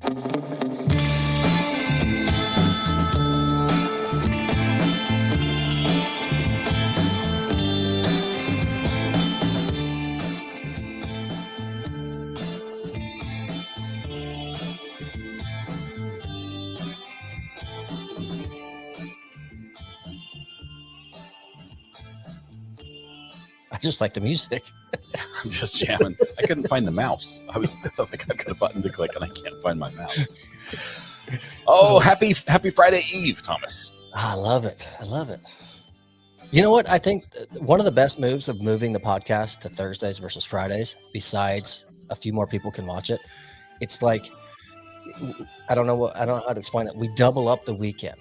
I just like the music. I'm just jamming. I couldn't find the mouse. I thought like I've got a button to click and I can't find my mouse. Oh, happy Friday Eve, Thomas. I love it. I love it. You know what? I think one of the best moves of moving the podcast to Thursdays versus Fridays, besides a few more people can watch it, it's like, I don't know how to explain it. We double up the weekend.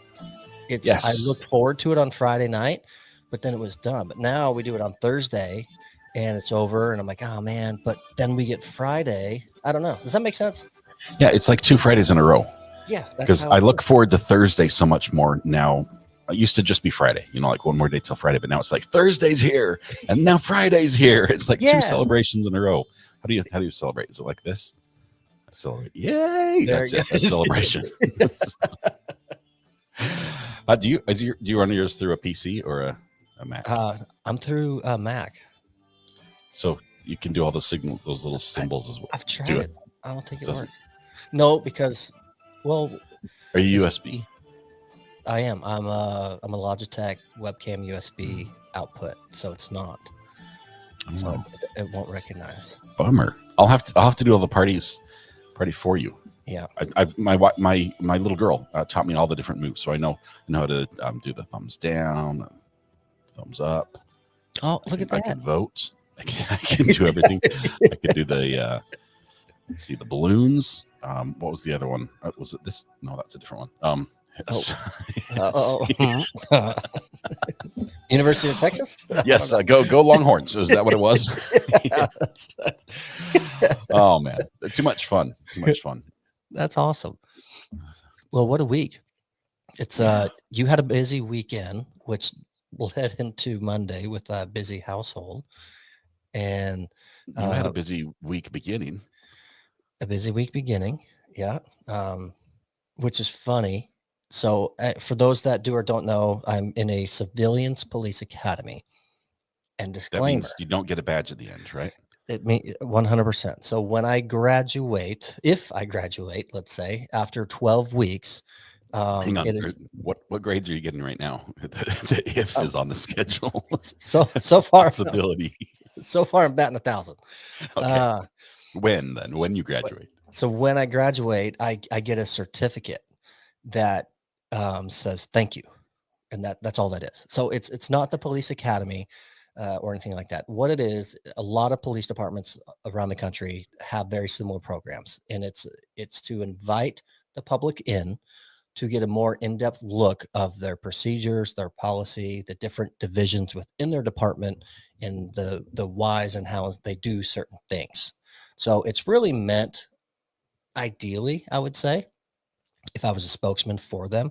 Yes. I look forward to it on Friday night, but then it was done. But now we do it on Thursday and it's over. And I'm like, oh man, but then we get Friday. I don't know. Does that make sense? Yeah. It's like 2 Fridays in a row. Yeah. Because I look forward to Thursday so much more now. It used to just be Friday, like one more day till Friday, but now it's like Thursday's here and now Friday's here. It's like 2 celebrations in a row. How do you celebrate? Is it like this? I celebrate. Yay. That's it. A celebration. Do you run yours through a PC or a Mac? I'm through a Mac. So you can do all those little symbols as well. I've tried it. I don't think it works. No, because, well. Are you USB? I am. I'm a Logitech webcam USB output, so it's not. So it won't recognize. Bummer. I'll have to do all the party for you. Yeah. My little girl taught me all the different moves, so I know how to do the thumbs down, thumbs up. Oh, look at that! I can vote. I can do everything. I can do the see the balloons. What was the other one? Was it this? No, that's a different one. University of Texas. Yes, go Longhorns. Is that what it was? Oh man, too much fun. That's awesome. Well, what a week. It's you had a busy weekend, which we'll head into Monday with a busy household, and you had a busy week beginning. Yeah, which is funny. So for those that do or don't know, I'm in a civilians police academy. And disclaimer, that means you don't get a badge at the end, right? It means 100%. So when I graduate, if I graduate, let's say after 12 weeks, hang on. What grades are you getting right now? The if is on the schedule. So far, possibility. So far, I'm batting 1,000. Okay. When you graduate? So when I graduate, I get a certificate that says thank you, and that's all that is. So it's not the police academy or anything like that. What it is, a lot of police departments around the country have very similar programs, and it's to invite the public in to get a more in-depth look of their procedures, their policy, the different divisions within their department, and the whys and hows they do certain things. So it's really meant, ideally, I would say, if I was a spokesman for them,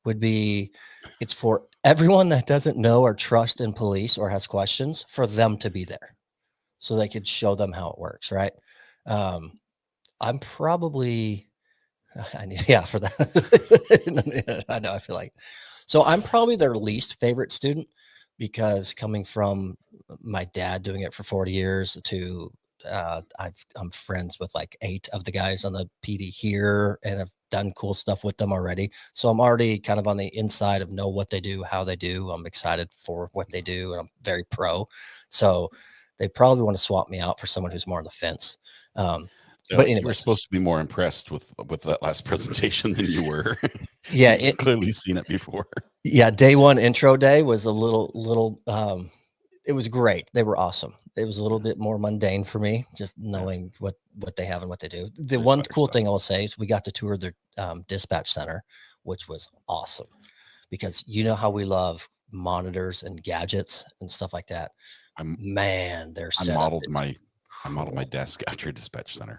it's for everyone that doesn't know or trust in police or has questions, for them to be there so they could show them how it works. Right. I'm probably, for that. I know. I feel like, so I'm probably their least favorite student, because coming from my dad doing it for 40 years to, I'm friends with like 8 of the guys on the PD here, and I've done cool stuff with them already. So I'm already kind of on the inside of know what they do, how they do. I'm excited for what they do, and I'm very pro. So they probably want to swap me out for someone who's more on the fence. But anyway, you were supposed to be more impressed with that last presentation than you were. Yeah, clearly seen it before. Yeah, day one intro day was a little. It was great. They were awesome. It was a little bit more mundane for me, just knowing what they have and what they do. The one cool thing I will say is we got to tour their dispatch center, which was awesome, because you know how we love monitors and gadgets and stuff like that. I modeled my desk after a dispatch center.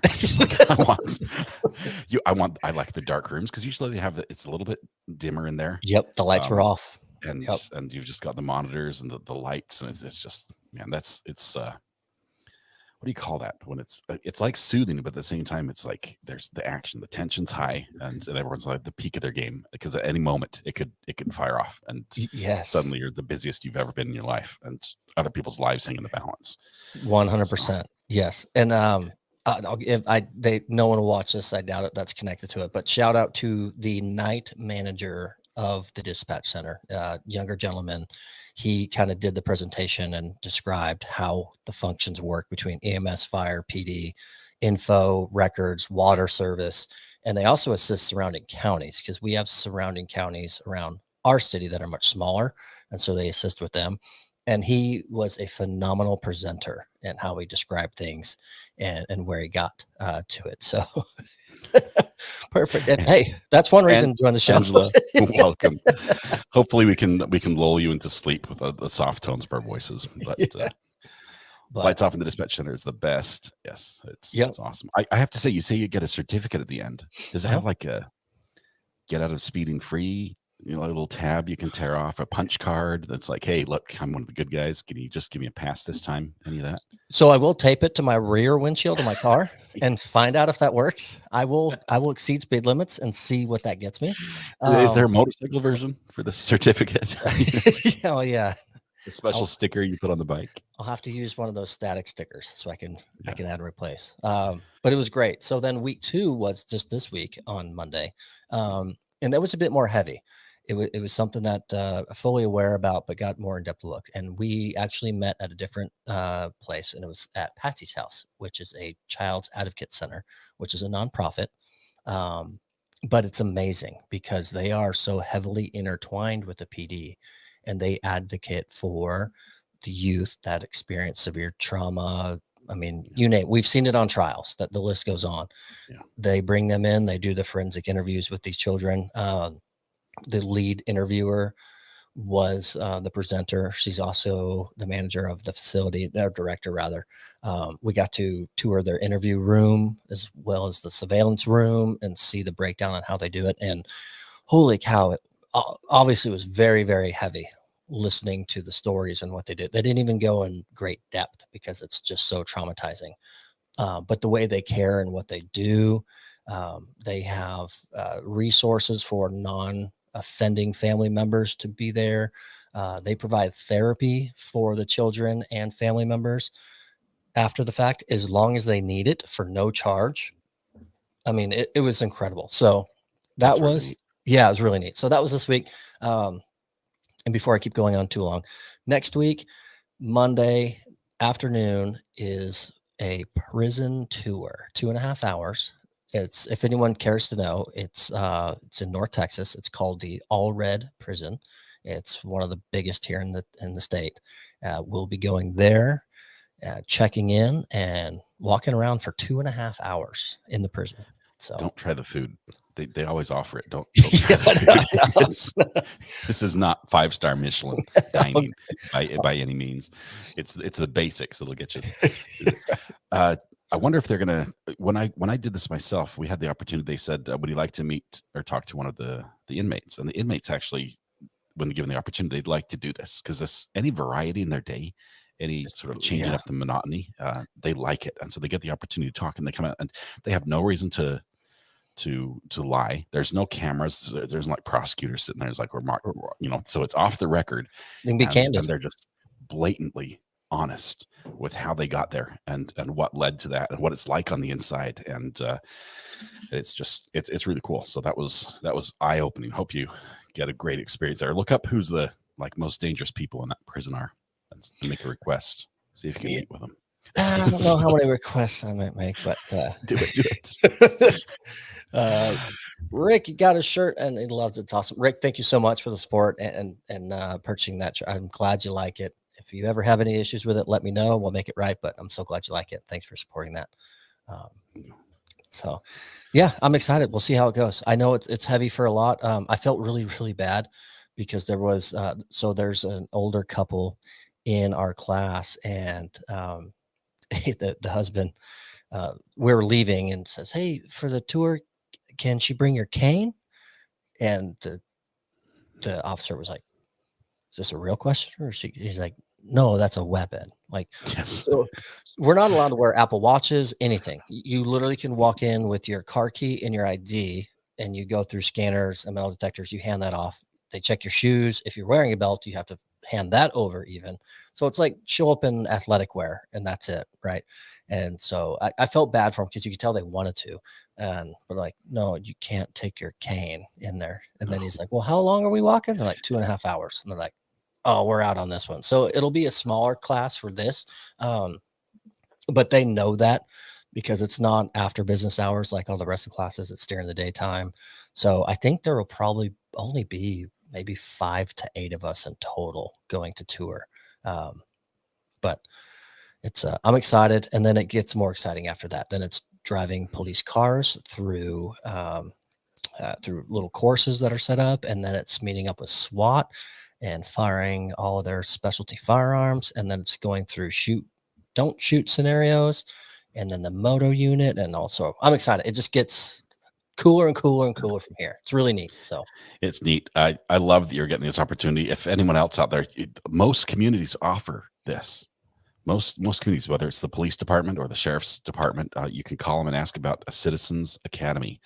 I like the dark rooms, because usually they have it's a little bit dimmer in there. Yep, the lights were off. And you've just got the monitors and the lights, and it's just, man, what do you call that when it's like soothing, but at the same time it's like there's the action, the tension's high, and everyone's like at the peak of their game because at any moment it could fire off, and Yes, suddenly you're the busiest you've ever been in your life, and other people's lives hang in the balance. So 100%. Yes. And if no one will watch this, I doubt it. That's connected to it. But shout out to the night manager of the dispatch center, younger gentleman. He kind of did the presentation and described how the functions work between EMS, fire, PD, info, records, water service, and they also assist surrounding counties because we have surrounding counties around our city that are much smaller, and so they assist with them. And he was a phenomenal presenter and how he described things and where he got to it. So perfect. And hey, that's one reason and to join the show. Angela, welcome. Hopefully we can lull you into sleep with the soft tones of our voices. But lights off in the dispatch center is the best. Yes, it's awesome. I have to say, you say you get a certificate at the end. Does it have like a get out of speeding free? A little tab you can tear off, a punch card that's like, hey, look, I'm one of the good guys. Can you just give me a pass this time? Any of that? So I will tape it to my rear windshield of my car and find out if that works. I will exceed speed limits and see what that gets me. Is there a motorcycle version for the certificate? Oh yeah. A special sticker you put on the bike. I'll have to use one of those static stickers so I can add and replace. But it was great. So then week 2 was just this week on Monday. And that was a bit more heavy. It was something that fully aware about, but got more in-depth look. And we actually met at a different place, and it was at Patsy's house, which is a child's advocate center, which is a nonprofit. But it's amazing because they are so heavily intertwined with the PD, and they advocate for the youth that experience severe trauma. I mean, you name, we've seen it on trials, that the list goes on. They bring them in, they do the forensic interviews with these children. The lead interviewer was the presenter. She's also the manager of the facility, or director rather. We got to tour their interview room as well as the surveillance room and see the breakdown on how they do it. And holy cow, it obviously was very, very heavy listening to the stories and what they did. They didn't even go in great depth because it's just so traumatizing. But the way they care and what they do, they have resources for non-offending family members to be there. They provide therapy for the children and family members after the fact, as long as they need it, for no charge. I mean, it was incredible. So that was, it was really neat. So that was this week. And before I keep going on too long, next week, Monday afternoon, is a prison tour, 2.5 hours. It's, if anyone cares to know, it's in North Texas. It's called the All Red Prison. It's one of the biggest here in the state. We'll be going there, checking in and walking around for 2.5 hours in the prison. So don't try the food. They always offer it. Don't try the food. This is not 5-star Michelin dining by any means. It's the basics that'll get you. I wonder if they're gonna. When I did this myself, we had the opportunity. They said, "Would you like to meet or talk to one of the inmates?" And the inmates actually, when given the opportunity, they'd like to do this because any variety in their day, any sort of changing up the monotony, they like it, and so they get the opportunity to talk. And they come out, and they have no reason to lie. There's no cameras. There's like prosecutors sitting there. It's like, so it's off the record. They can be candid. And they're just blatantly honest with how they got there and what led to that and what it's like on the inside. And it's just, it's really cool. So that was eye-opening. Hope you get a great experience there. Look up who's the most dangerous people in that prison are and make a request. See if you can meet with them. I don't know how many requests I might make, but do it. Rick, you got his shirt and he loves it. It's awesome. Rick, thank you so much for the support and purchasing that shirt. I'm glad you like it. If you ever have any issues with it, let me know. We'll make it right. But I'm so glad you like it. Thanks for supporting that. So yeah, I'm excited. We'll see how it goes. I know it's heavy for a lot. I felt really, really bad because there was there's an older couple in our class, and the husband, we were leaving and says, "Hey, for the tour, can she bring your cane?" And the officer was like, "Is this a real question?" Or he's like, "No, that's a weapon." Like, Yes. so we're not allowed to wear Apple Watches, anything. You literally can walk in with your car key and your ID, and you go through scanners and metal detectors. You hand that off. They check your shoes. If you're wearing a belt, you have to hand that over even. So it's like show up in athletic wear and that's it. Right. And so I felt bad for them because you could tell they wanted to. And we're like, no, you can't take your cane in there. And then he's like, well, how long are we walking? They're like 2.5 hours. And they're like, oh, we're out on this one. So it'll be a smaller class for this. But they know that because it's not after business hours like all the rest of classes. It's during the daytime. So I think there will probably only be maybe 5 to 8 of us in total going to tour. But it's I'm excited, and then it gets more exciting after that. Then it's driving police cars through little courses that are set up, and then it's meeting up with SWAT and firing all of their specialty firearms, and then it's going through don't shoot scenarios, and then the moto unit, and also I'm excited. It just gets cooler and cooler and cooler from here. It's really neat. So It's neat. I love that you're getting this opportunity. If anyone else out there, most communities offer this. Most communities, whether it's the police department or the sheriff's department, you can call them and ask about a citizens academy.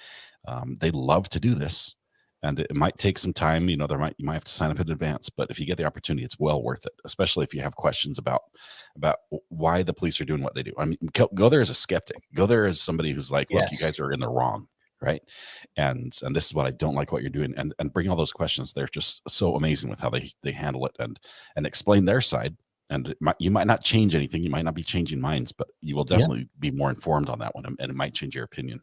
They love to do this, and it might take some time. You might have to sign up in advance, but if you get the opportunity, it's well worth it. Especially if you have questions about why the police are doing what they do. I mean, go there as a skeptic. Go there as somebody who's like, look, you guys are in the wrong, right? And this is what I don't like what you're doing, and bring all those questions. They're just so amazing with how they handle it and explain their side. And you might not change anything. You might not be changing minds, but you will definitely be more informed on that one, and it might change your opinion.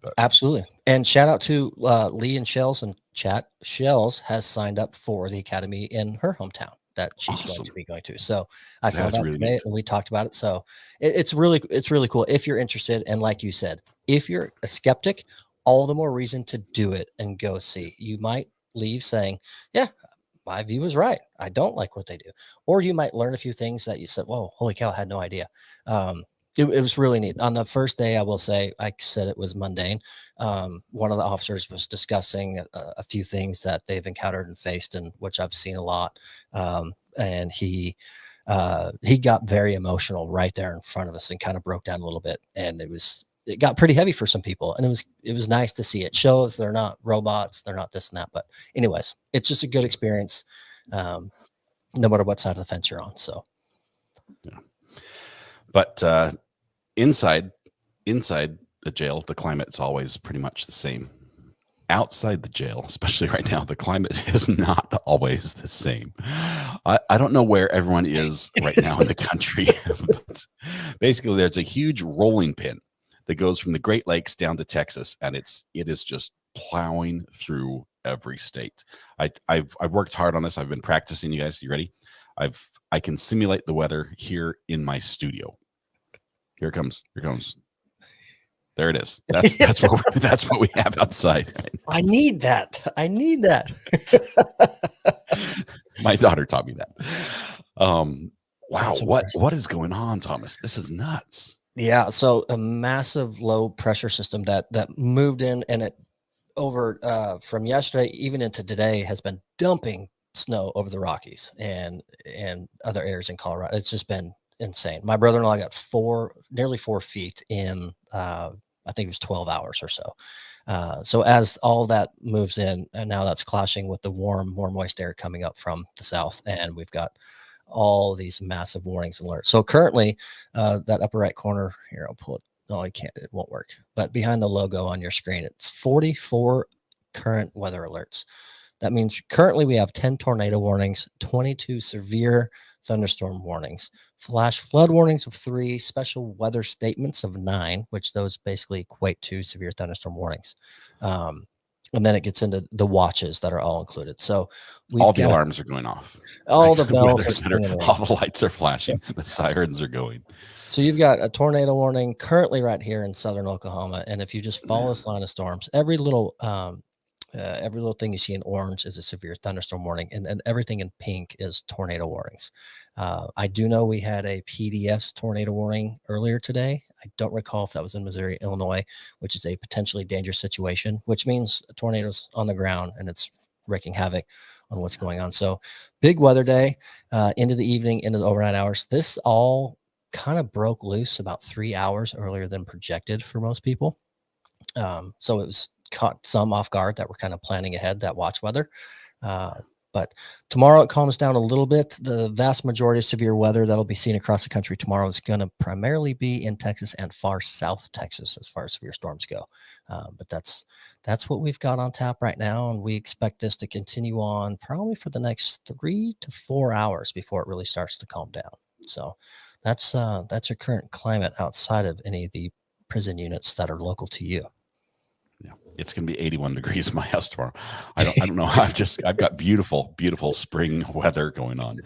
But absolutely. And shout out to Lee and Shells in chat. Shells has signed up for the academy in her hometown that she's going to be going to. So I saw that really today neat. and we talked about it. So it's really cool if you're interested. And like you said, if you're a skeptic, all the more reason to do it and go see. You might leave saying, yeah, my view is right. I don't like what they do. Or you might learn a few things that you said, whoa, holy cow, I had no idea. It was really neat. On the first day, I will say, I said it was mundane. One of the officers was discussing a few things that they've encountered and faced, and which I've seen a lot. And he got very emotional right there in front of us and kind of broke down a little bit. And it got pretty heavy for some people, and it was nice to see. It shows they're not robots, they're not this and that. But anyways, it's just a good experience, no matter what side of the fence you're on. So, yeah. But inside the jail, the climate's always pretty much the same. Outside the jail, especially right now, the climate is not always the same. I don't know where everyone is right now in the country. But basically, there's a huge rolling pin that goes from the Great Lakes down to Texas, and it is just plowing through every state. I've worked hard on this. I've been practicing. You guys, you ready? I can simulate the weather here in my studio. Here it comes. There it is. That's what we have outside. Right now. I need that. My daughter taught me that. Wow, So what is going on, Thomas? This is nuts. Yeah, so a massive low pressure system that moved in, and it over from yesterday even into today has been dumping snow over the Rockies and other areas in Colorado. It's just been insane. My brother-in-law got nearly 4 feet in I think it was 12 hours or so. So as all that moves in, and now that's clashing with the warm, more moist air coming up from the south, and we've got all these massive warnings and alerts. So currently, that upper right corner here, I'll pull it. No, I can't. It won't work. But behind the logo on your screen, it's 44 current weather alerts. That means currently we have 10 tornado warnings, 22 severe thunderstorm warnings, flash flood warnings of 3, special weather statements of 9, which those basically equate to severe thunderstorm warnings. And then it gets into the watches that are all included. So all the alarms are going off. All the bells all the lights are flashing. The sirens are going. So you've got a tornado warning currently right here in southern Oklahoma. And if you just follow this line of storms, every little thing you see in orange is a severe thunderstorm warning, and everything in pink is tornado warnings. I do know we had a PDS tornado warning earlier today. I don't recall if that was in Missouri, Illinois, which is a potentially dangerous situation, which means a tornado's on the ground and it's wreaking havoc on what's going on. So big weather day, into the evening, into the overnight hours. This all kind of broke loose about 3 hours earlier than projected for most people. So it was caught some off guard that were kind of planning ahead that watch weather. Uh, but tomorrow it calms down a little bit. The vast majority of severe weather that'll be seen across the country tomorrow is going to primarily be in Texas and far south Texas as far as severe storms go. But that's what we've got on tap right now, and we expect this to continue on probably for the next 3 to 4 hours before it really starts to calm down. So that's your current climate outside of any of the prison units that are local to you. Yeah, it's gonna be 81 degrees in my house tomorrow. I don't know. I've got beautiful spring weather going on.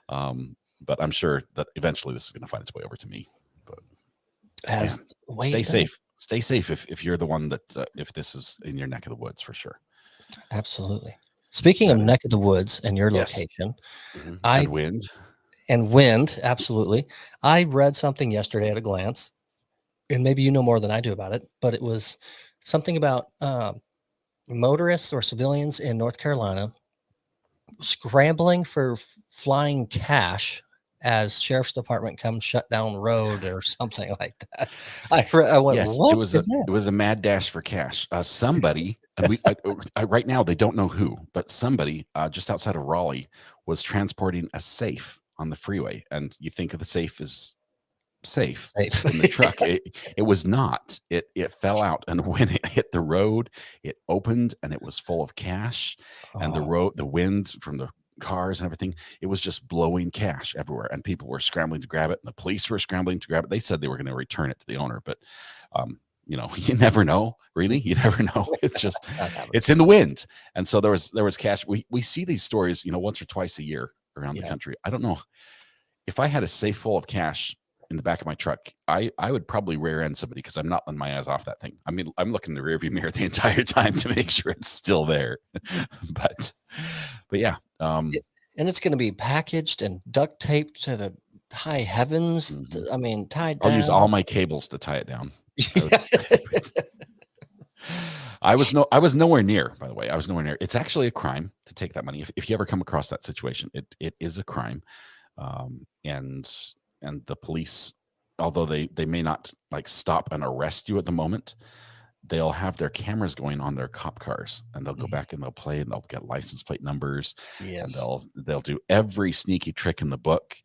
But I'm sure that eventually this is gonna find its way over to me. But stay safe. Stay safe if you're the one that if this is in your neck of the woods, for sure. Absolutely. Speaking of neck of the woods and your location, and wind. Absolutely. I read something yesterday at a glance, and maybe you know more than I do about it, but it was something about motorists or civilians in North Carolina scrambling for flying cash as sheriff's department comes shut down road or something like that. I went, yes, what it was a mad dash for cash. Somebody, and right now they don't know who, but somebody just outside of Raleigh was transporting a safe on the freeway, and you think of the safe as safe in the truck. It was not. It fell out, and when it hit the road, it opened, and it was full of cash. And the wind from the cars and everything, it was just blowing cash everywhere, and people were scrambling to grab it, and the police were scrambling to grab it. They said they were going to return it to the owner, but you never know. Really, you never know. It's just it's in the wind. And so there was cash. We see these stories once or twice a year around the country. I don't know if I had a safe full of cash in the back of my truck, I would probably rear end somebody, because I'm not letting my eyes off that thing. I mean, I'm looking in the rearview mirror the entire time to make sure it's still there. but yeah. And it's going to be packaged and duct taped to the high heavens. I mean, tied down. I'll use all my cables to tie it down. I was nowhere near, by the way. I was nowhere near. It's actually a crime to take that money. If you ever come across that situation, it is a crime. And the police, although they may not stop and arrest you at the moment, they'll have their cameras going on their cop cars, and they'll go back and they'll play, and they'll get license plate numbers. Yes. And they'll do every sneaky trick in the book.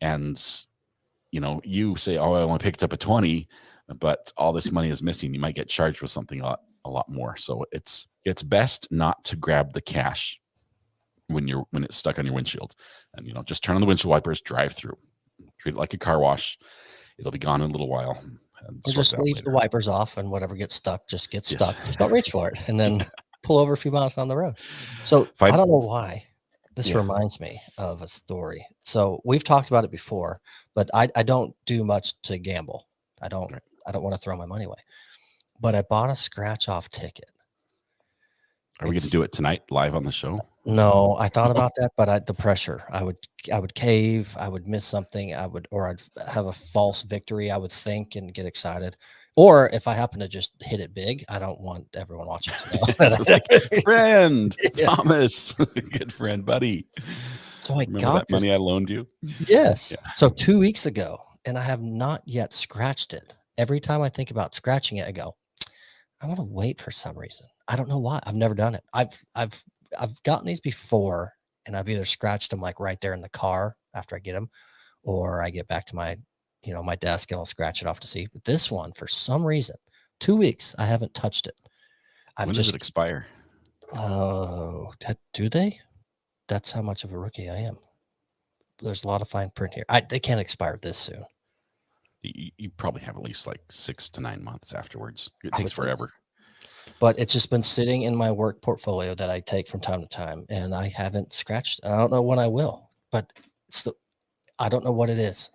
And you say, oh, I only picked up a 20, but all this money is missing. You might get charged with something a lot more. So it's best not to grab the cash when it's stuck on your windshield, and just turn on the windshield wipers, drive through. Treat it like a car wash. It'll be gone in a little while. Or just leave the wipers off, and whatever gets stuck just gets stuck. Just don't reach for it, and then pull over a few miles down the road. So I don't know why this reminds me of a story. So we've talked about it before, but I don't do much to gamble. I don't want to throw my money away. But I bought a scratch off ticket. Are we going to do it tonight live on the show? No, I thought about that, but the pressure, I would cave, I would miss something, I'd have a false victory, I would think, and get excited. Or if I happen to just hit it big, I don't want everyone watching to know. Friend, Thomas, good friend, buddy. So I Remember got that money I loaned you? Yes. Yeah. So 2 weeks ago, and I have not yet scratched it. Every time I think about scratching it, I go, I want to wait for some reason. I don't know why. I've never done it. I've gotten these before, and I've either scratched them right there in the car after I get them, or I get back to my desk and I'll scratch it off to see. But this one, for some reason, 2 weeks, I haven't touched it. When does it expire? Oh, do they? That's how much of a rookie I am. There's a lot of fine print here. They can't expire this soon. You probably have at least 6 to 9 months afterwards. It takes forever. But it's just been sitting in my work portfolio that I take from time to time, and I haven't scratched. I don't know when I will, but I don't know what it is.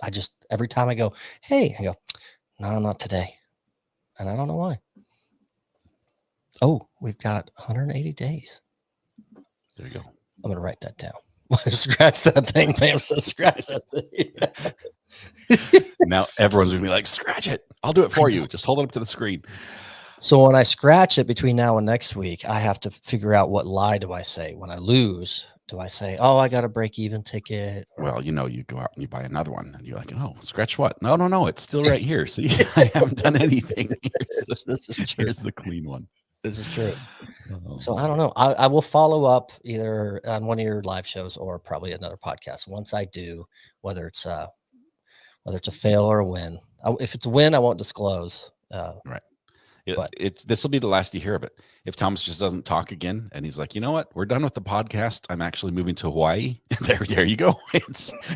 I just, every time I go, hey, I go, no, not today. And I don't know why. Oh, we've got 180 days. There you go. I'm going to write that down. Scratch that thing. Pam says, scratch that thing. Now everyone's going to be like, scratch it. I'll do it for you. Just hold it up to the screen. So when I scratch it between now and next week, I have to figure out what lie do I say when I lose. Do I say, "Oh, I got a break even ticket," or Well, you go out and you buy another one, and you're like, "Oh, scratch what? No, no, no, it's still right here. See, I haven't done anything. this is true. Here's the clean one." This is true. Oh, So I don't know. I will follow up either on one of your live shows or probably another podcast. Once I do, whether it's a fail or a win. If it's a win, I won't disclose. right. But This will be the last you hear of it. If Thomas just doesn't talk again, and he's like, you know what, we're done with the podcast. I'm actually moving to Hawaii. There you go.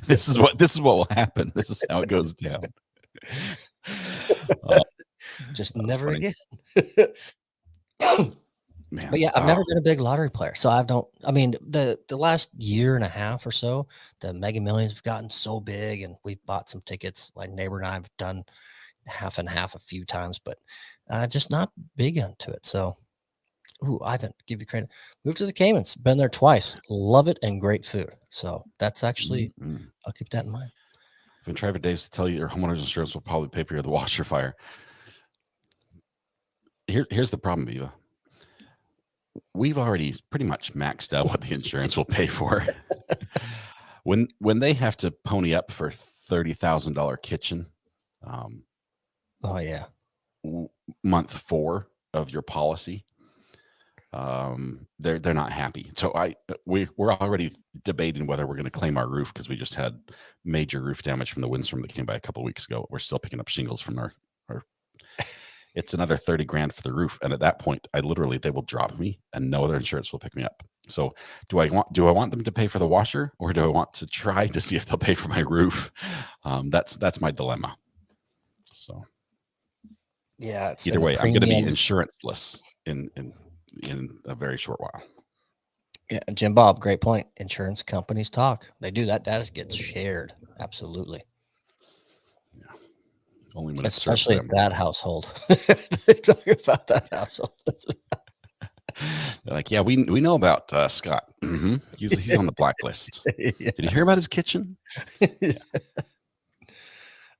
This is what will happen. This is how it goes down. just never funny. again. Man, But yeah, I've never been a big lottery player, so I mean, the last year and a half or so, the Mega Millions have gotten so big, and we've bought some tickets. My neighbor and I have done half and half a few times, but just not big into it. So, Ivan, give you credit. Moved to the Caymans, been there twice, love it, and great food. So that's actually, I'll keep that in mind. I've been trying for days to tell you your homeowner's insurance will probably pay for the washer fire. Here's the problem, Viva. We've already pretty much maxed out what the insurance will pay for. When they have to pony up for $30,000 kitchen, oh yeah, month 4 of your policy, they're not happy. So we're already debating whether we're going to claim our roof, because we just had major roof damage from the windstorm that came by a couple of weeks ago. We're still picking up shingles from our it's another 30 grand for the roof. And at that point, they will drop me and no other insurance will pick me up. So do I want them to pay for the washer, or do I want to try to see if they'll pay for my roof? That's my dilemma. So yeah. Either way, I'm going to be insuranceless in a very short while. Yeah, Jim Bob, great point. Insurance companies talk. They do that. Data gets shared. Absolutely. Only when especially at that household. They talk about that household. They're like, yeah, we know about Scott. Mm-hmm. He's on the blacklist. Yeah. Did you hear about his kitchen? Yeah.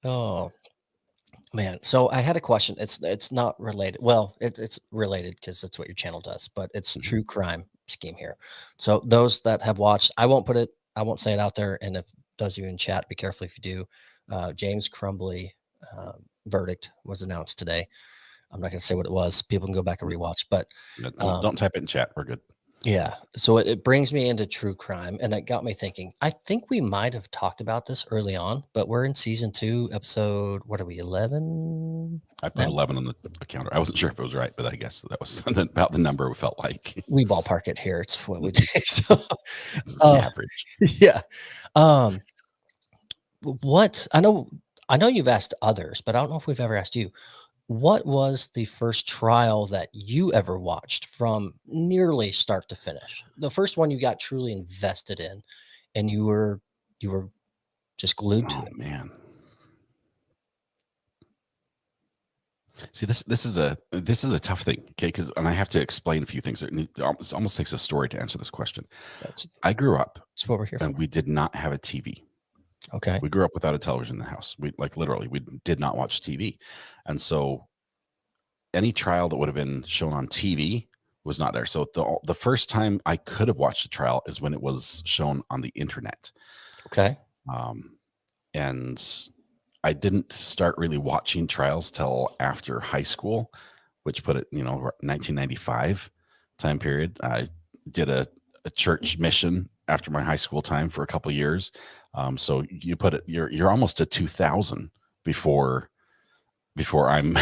Oh man, so I had a question. It's not related. Well, it's related because that's what your channel does, but it's true crime scheme here. So those that have watched, I won't say it out there. And if those of you in chat, be careful if you do. James Crumbly verdict was announced today. I'm not going to say what it was. People can go back and rewatch, but don't type it in chat. We're good. Yeah. So it brings me into true crime, and that got me thinking. I think we might have talked about this early on, but we're in season 2, episode, what are we, 11? I put 11 on the counter. I wasn't sure if it was right, but I guess that was about the number we felt like. We ballpark it here. It's what we take. So it's average. Yeah. What I know you've asked others, but I don't know if we've ever asked you. What was the first trial that you ever watched from nearly start to finish? The first one you got truly invested in, and you were just glued to it. Man. See, this is a tough thing, okay? And I have to explain a few things. It almost takes a story to answer this question. I grew up. That's what we're here and for. We did not have a TV. Okay. We grew up without a television in the house. We literally did not watch TV, and so any trial that would have been shown on TV was not there. So the first time I could have watched a trial is when it was shown on the internet. Okay. And I didn't start really watching trials till after high school, which put it, 1995 time period. I did a church mission after my high school time for a couple of years. So you put it, you're almost to 2000 before I'm,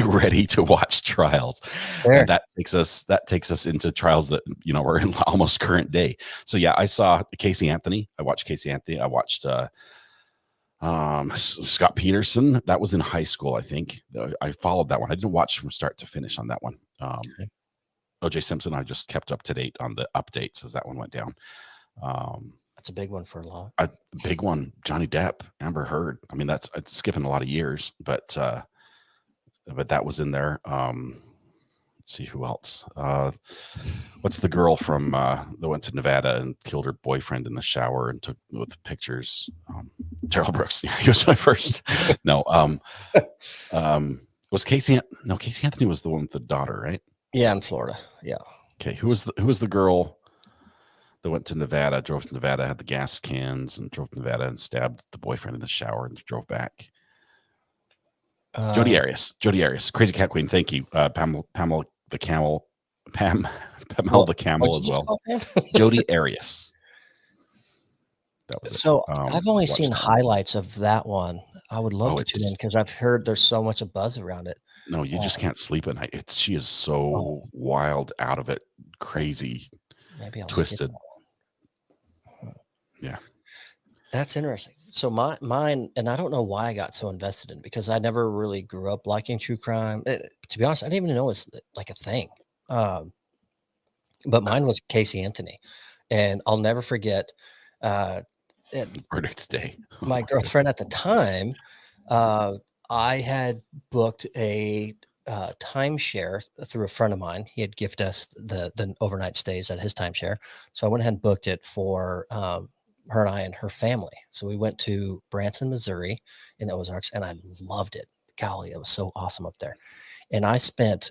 ready to watch trials. Sure. And that takes us into trials that, we're in almost current day. So yeah, I saw Casey Anthony. I watched Casey Anthony. I watched, Scott Peterson. That was in high school, I think. I followed that one. I didn't watch from start to finish on that one. Okay. OJ Simpson, I just kept up to date on the updates as that one went down. That's a big one for a lot. A big one. Johnny Depp, Amber Heard. I mean, it's skipping a lot of years, but that was in there. Let's see who else. What's the girl from that went to Nevada and killed her boyfriend in the shower and took with pictures? Terrell Brooks. Yeah, he was my first. No. Was Casey? No, Casey Anthony was the one with the daughter, right? Yeah, in Florida. Yeah. Okay, who was the girl that went to Nevada, drove to Nevada, had the gas cans, and drove to Nevada and stabbed the boyfriend in the shower and drove back? Jodi Arias. Jodi Arias. Crazy Cat Queen. Thank you. Pamela the Camel. Pamela the Camel What as did you well. call him? Jodi Arias. That was it. So I've only Watch seen that. highlights of that one. I would love Oh, to tune in because I've heard there's so much of buzz around it. No, you just can't sleep at night. She is so wild, out of it, crazy, Maybe I'll twisted. skip that one. Yeah. That's interesting. So mine, and I don't know why I got so invested in it because I never really grew up liking true crime. To be honest, I didn't even know it's like a thing. But mine was Casey Anthony, and I'll never forget. Verdict day. My girlfriend at the time, I had booked a timeshare through a friend of mine. He had gifted us the overnight stays at his timeshare, so I went ahead and booked it for her and I and her family. So we went to Branson, Missouri, in the Ozarks, and I loved it. Golly, it was so awesome up there. And I spent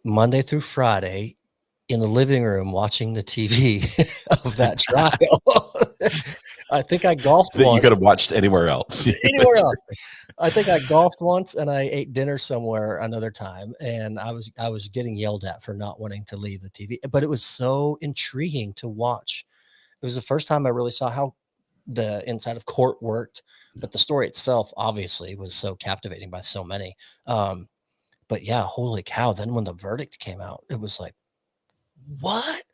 Monday through Friday in the living room watching the TV of that trial. I think I golfed that once. You could have watched anywhere else. Anywhere else. I think I golfed once and I ate dinner somewhere another time, and I was getting yelled at for not wanting to leave the TV. But it was so intriguing to watch. It was the first time I really saw how the inside of court worked, but the story itself obviously was so captivating by so many. But yeah, holy cow. Then when the verdict came out, it was like, what?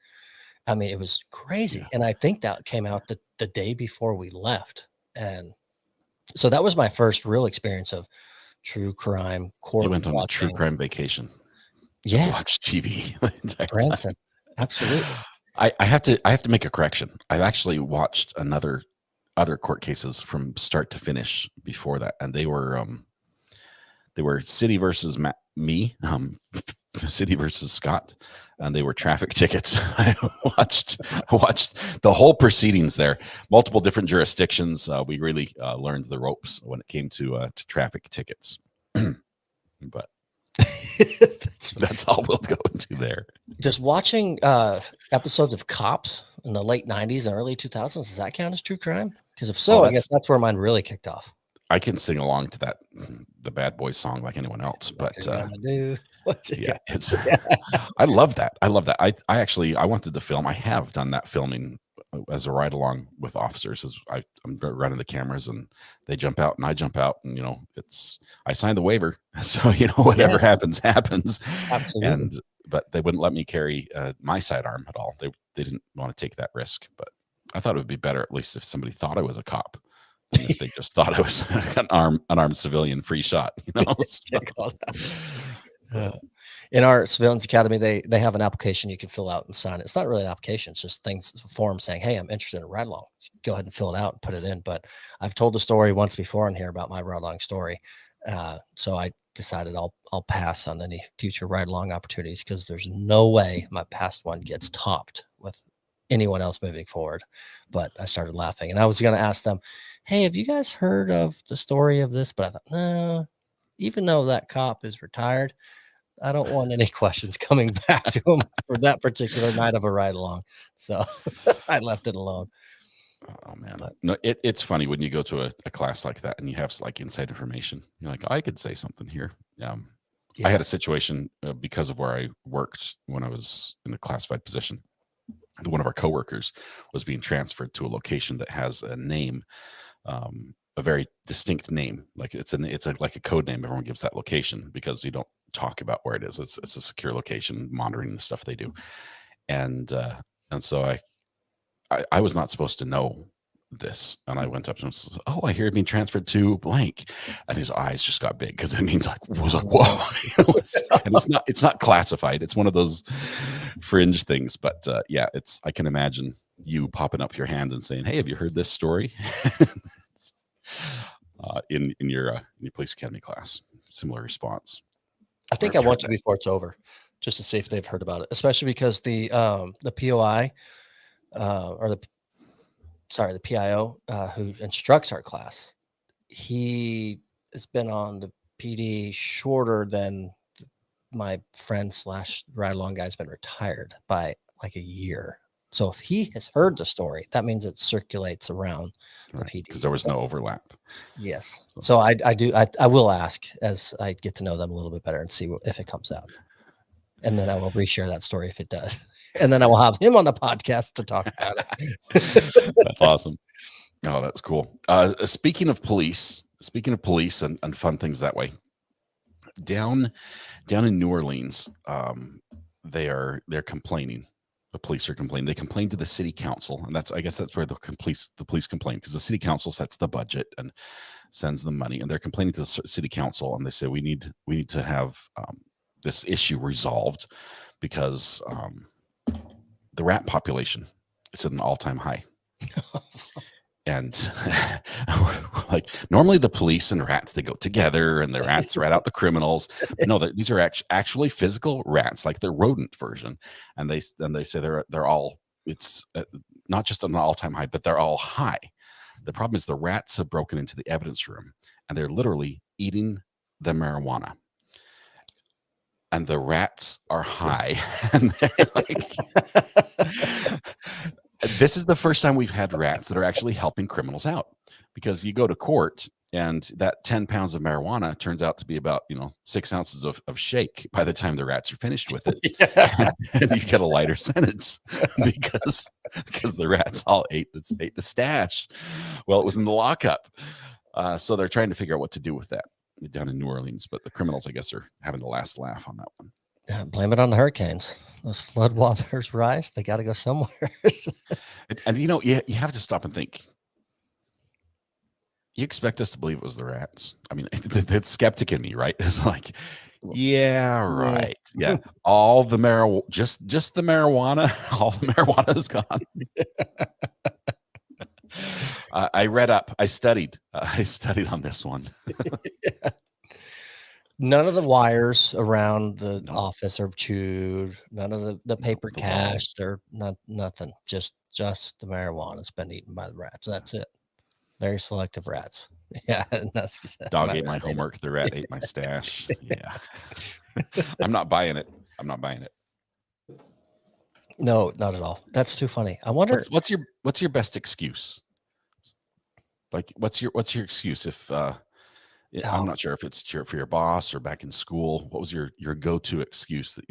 I mean, it was crazy. And I think that came out the day before we left. And so that was my first real experience of true crime court. You went on a true crime vacation. Yeah. Watch TV the entire Branson. time. Absolutely. I have to make a correction. I've actually watched other court cases from start to finish before that, and they were City versus me, City versus Scott, and they were traffic tickets. I watched the whole proceedings there, multiple different jurisdictions. We really learned the ropes when it came to traffic tickets. But that's all we'll go into there. Just watching episodes of Cops in the late 90s and early 2000s, does that count as true crime? Because if so, I guess that's where mine really kicked off. I can sing along to that, the Bad Boys song, like anyone else. But I love that. I wanted to film. I have done that filming as a ride along with officers. As I'm running the cameras and they jump out and I jump out, and I signed the waiver, so whatever happens. Absolutely. But they wouldn't let me carry my sidearm at all. They didn't want to take that risk. But I thought it would be better, at least, if somebody thought I was a cop. If they just thought I was an unarmed civilian, free shot, In our civilians academy, they have an application you can fill out and sign. It's not really an application; it's just a form saying, "Hey, I'm interested in a ride along." Go ahead and fill it out and put it in. But I've told the story once before in here about my ride along story, so I decided I'll pass on any future ride along opportunities because there's no way my past one gets topped with anyone else moving forward. But I started laughing, and I was going to ask them, "Hey, have you guys heard of the story of this?" But I thought, no, even though that cop is retired, I don't want any questions coming back to him for that particular night of a ride along. So I left it alone. Oh man. No, it's funny when you go to a class like that and you have like inside information. You're like, I could say something here. I had a situation because of where I worked when I was in a classified position. One of our coworkers was being transferred to a location that has a name, a very distinct name. Like it's like a code name. Everyone gives that location because you don't talk about where it is. It's a secure location, monitoring the stuff they do. And so I was not supposed to know this, and I went up to him and said, "Oh, I hear you're being transferred to blank," and his eyes just got big because it means like, whoa. And it's not classified. It's one of those fringe things, but I can imagine you popping up your hand and saying, "Hey, have you heard this story?" in your police academy class. Similar response. I think I want to before it's over, just to see if they've heard about it, especially because the POI the PIO who instructs our class, he has been on the PD shorter than my friend / ride along guy's been retired by like a year. So if he has heard the story, that means it circulates around the PD because there was no overlap. Yes. So I will ask as I get to know them a little bit better and see if it comes out. And then I will reshare that story if it does. And then I will have him on the podcast to talk about it. That's awesome. Oh, that's cool. Speaking of police and fun things that way, down in New Orleans, they're complaining. The police are complaining. They complain to the city council, and I guess that's where the police complain, because the city council sets the budget and sends them money, and they're complaining to the city council, and they say we need to have this issue resolved because the rat population is at an all-time high. And like normally the police and rats, they go together and the rats rat out the criminals. But no, these are actually physical rats, like the rodent version. And they say they're all, it's not just an all-time high, but they're all high. The problem is the rats have broken into the evidence room and they're literally eating the marijuana. And the rats are high. And they're like, this is the first time we've had rats that are actually helping criminals out, because you go to court and that 10 pounds of marijuana turns out to be about 6 ounces of shake by the time the rats are finished with it. Yeah. And you get a lighter sentence because the rats all ate the stash. Well, it was in the lockup. So they're trying to figure out what to do with that down in New Orleans, but the criminals, I guess, are having the last laugh on that one. Blame it on the hurricanes. Those floodwaters rise. They got to go somewhere. And you have to stop and think. You expect us to believe it was the rats? I mean, the skeptic in me, right? It's like, yeah, right. Yeah, all the marijuana, just the marijuana, all the marijuana is gone. I read up. I studied on this one. Yeah. None of the wires around the office are chewed. None of the paper cash. They're nothing. Just the marijuana's been eaten by the rats. That's it. Very selective rats. Yeah. Dog ate my homework. The rat ate my stash. Yeah. I'm not buying it. No, not at all. That's too funny. I wonder what's your best excuse? Like what's your excuse if I'm not sure if it's for your boss or back in school. What was your go-to excuse that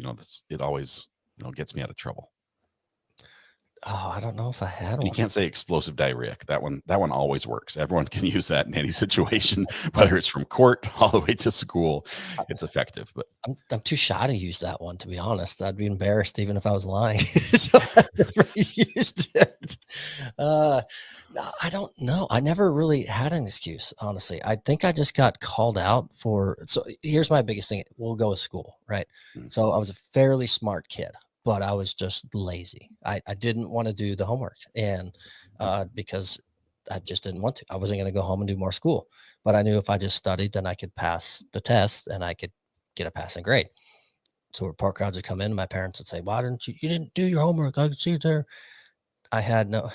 it always gets me out of trouble? Oh, I don't know if I had one. You can't say explosive diarrhea. That one always works. Everyone can use that in any situation, whether it's from court all the way to school. It's effective. But I'm too shy to use that one, to be honest. I'd be embarrassed even if I was lying. So I never used it. No, I don't know. I never really had an excuse, honestly. I think I just got called out for. So here's my biggest thing. We'll go with school, right? Mm-hmm. So I was a fairly smart kid, but I was just lazy. I didn't want to do the homework, and because I just didn't want to. I wasn't going to go home and do more school, but I knew if I just studied, then I could pass the test and I could get a passing grade. So report cards would come in, and my parents would say, "Why didn't you didn't do your homework? I could see it there." I had no.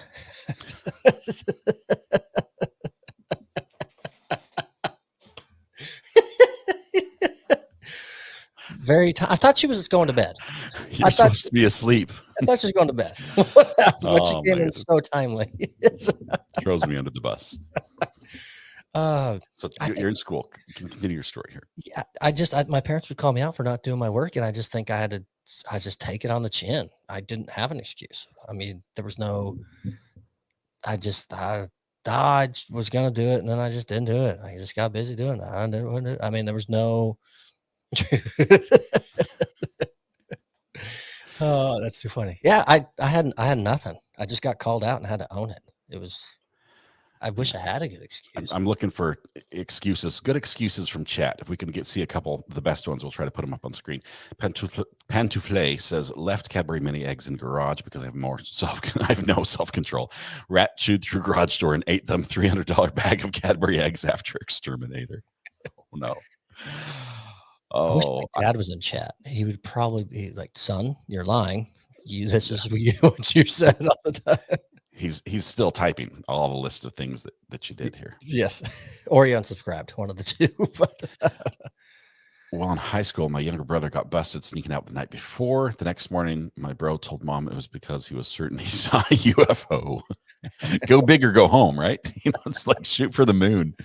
Very tired. I thought she was just going to bed. You're supposed to be asleep. I thought she was going to bed. What happened? But she came in so timely. Throws me under the bus. So you're in school. Continue your story here. Yeah, my parents would call me out for not doing my work, and I just think I just take it on the chin. I didn't have an excuse. I mean, there was no. I was gonna do it, and then I just didn't do it. I just got busy doing it. I mean, there was no. Oh, that's too funny. Yeah, I had nothing. I just got called out and had to own it. It was. I wish I had a good excuse. I'm looking for excuses, good excuses from chat. If we can see a couple of the best ones, we'll try to put them up on screen. Pantoufle says, left Cadbury mini eggs in garage because I have no self-control. Rat chewed through garage door and ate them. $300 bag of Cadbury eggs after exterminator. Oh no. I wish my dad was in chat. He would probably be like, "Son, you're lying. This is what you said all the time." He's still typing all the list of things that you did here. Yes. Or you unsubscribed, one of the two. Well, in high school, my younger brother got busted sneaking out the night before. The next morning, my bro told mom it was because he was certain he saw a UFO. Go big or go home, right? It's like shoot for the moon.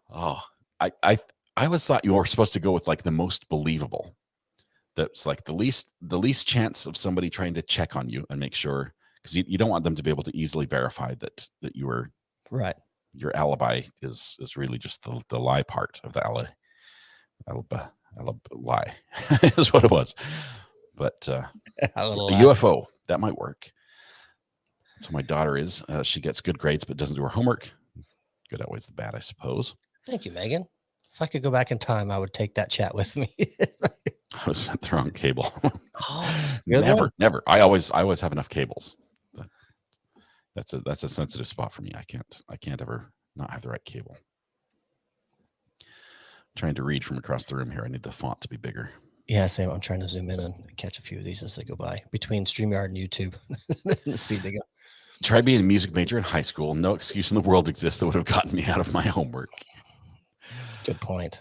Oh, I always thought you were supposed to go with like the most believable. That's like the least chance of somebody trying to check on you and make sure, because you don't want them to be able to easily verify that you were right. Your alibi is really just the lie part of the lie is what it was. But a UFO, that might work. So my daughter she gets good grades but doesn't do her homework. Good outweighs the bad, I suppose. Thank you, Megan. If I could go back in time, I would take that chat with me. I was sent the wrong cable. Never. I always have enough cables. That's a sensitive spot for me. I can't ever not have the right cable. Trying to read from across the room here. I need the font to be bigger. Yeah, same. I'm trying to zoom in and catch a few of these as they go by between StreamYard and YouTube. The speed they go. Tried being a music major in high school. No excuse in the world exists that would have gotten me out of my homework. Good point.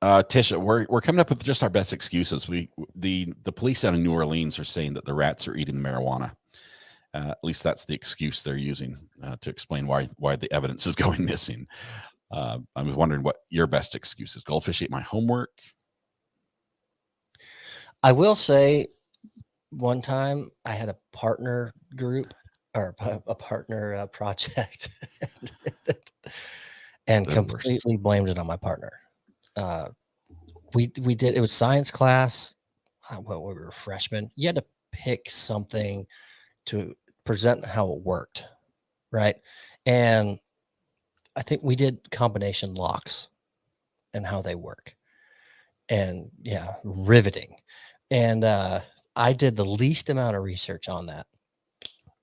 Tisha, we're coming up with just our best excuses. The police out of New Orleans are saying that the rats are eating marijuana. At least that's the excuse they're using to explain why the evidence is going missing. I'm wondering what your best excuse is. Goldfish ate my homework. I will say, one time I had a partner group or a partner project, and completely blamed it on my partner. We did, it was science class. Well, we were freshmen. You had to pick something to present how it worked, right? And I think we did combination locks and how they work. And yeah, riveting. And I did the least amount of research on that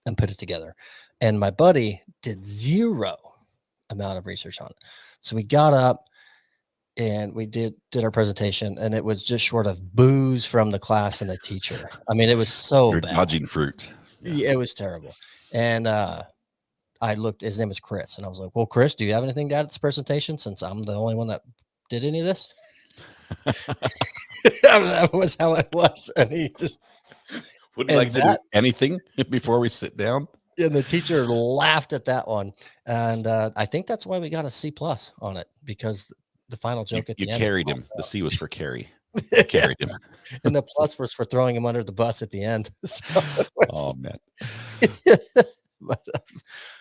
and put it together. And my buddy did zero amount of research on it. So we got up and we did our presentation, and it was just short of boos from the class and the teacher. I mean, it was so You're bad. dodging fruit. Yeah, it was terrible. And I looked, his name was Chris, and I was like, well, Chris, do you have anything to add to this presentation since I'm the only one that did any of this? That was how it was. And he just would you like to do anything before we sit down? And the teacher laughed at that one. And I think that's why we got a C+ on it, because the final joke at the end. You carried him. The C was for carry. You carried him. And the plus was for throwing him under the bus at the end. So oh, man. But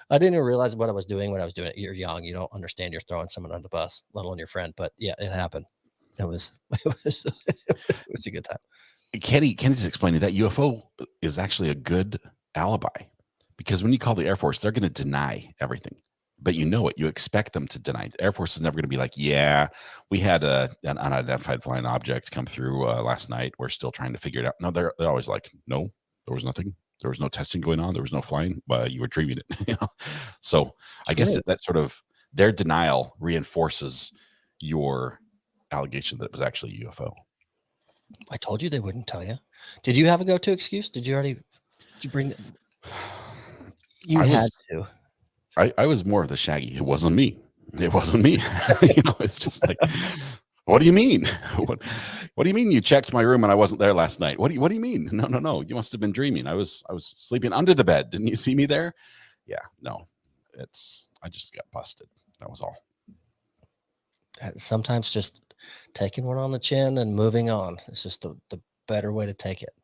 I didn't even realize what I was doing when I was doing it. You're young. You don't understand you're throwing someone under the bus, let alone your friend. But yeah, it happened. It was a good time. Kenny's explaining that UFO is actually a good alibi, because when you call the Air Force, they're going to deny everything. But you know it. You expect them to deny. The Air Force is never going to be like, yeah, we had an unidentified flying object come through last night. We're still trying to figure it out. No, they're always like, no, there was nothing. There was no testing going on. There was no flying. You were dreaming it. So I guess that sort of their denial reinforces your allegation that it was actually a UFO. I told you they wouldn't tell you. Did you have a go-to excuse? Did you bring it? I was more of the Shaggy. It wasn't me. It's just like, what do you mean? What do you mean you checked my room and I wasn't there last night? What do you mean? No. You must have been dreaming. I was sleeping under the bed. Didn't you see me there? Yeah, no. I just got busted. That was all. Sometimes just taking one on the chin and moving on. It's just the better way to take it.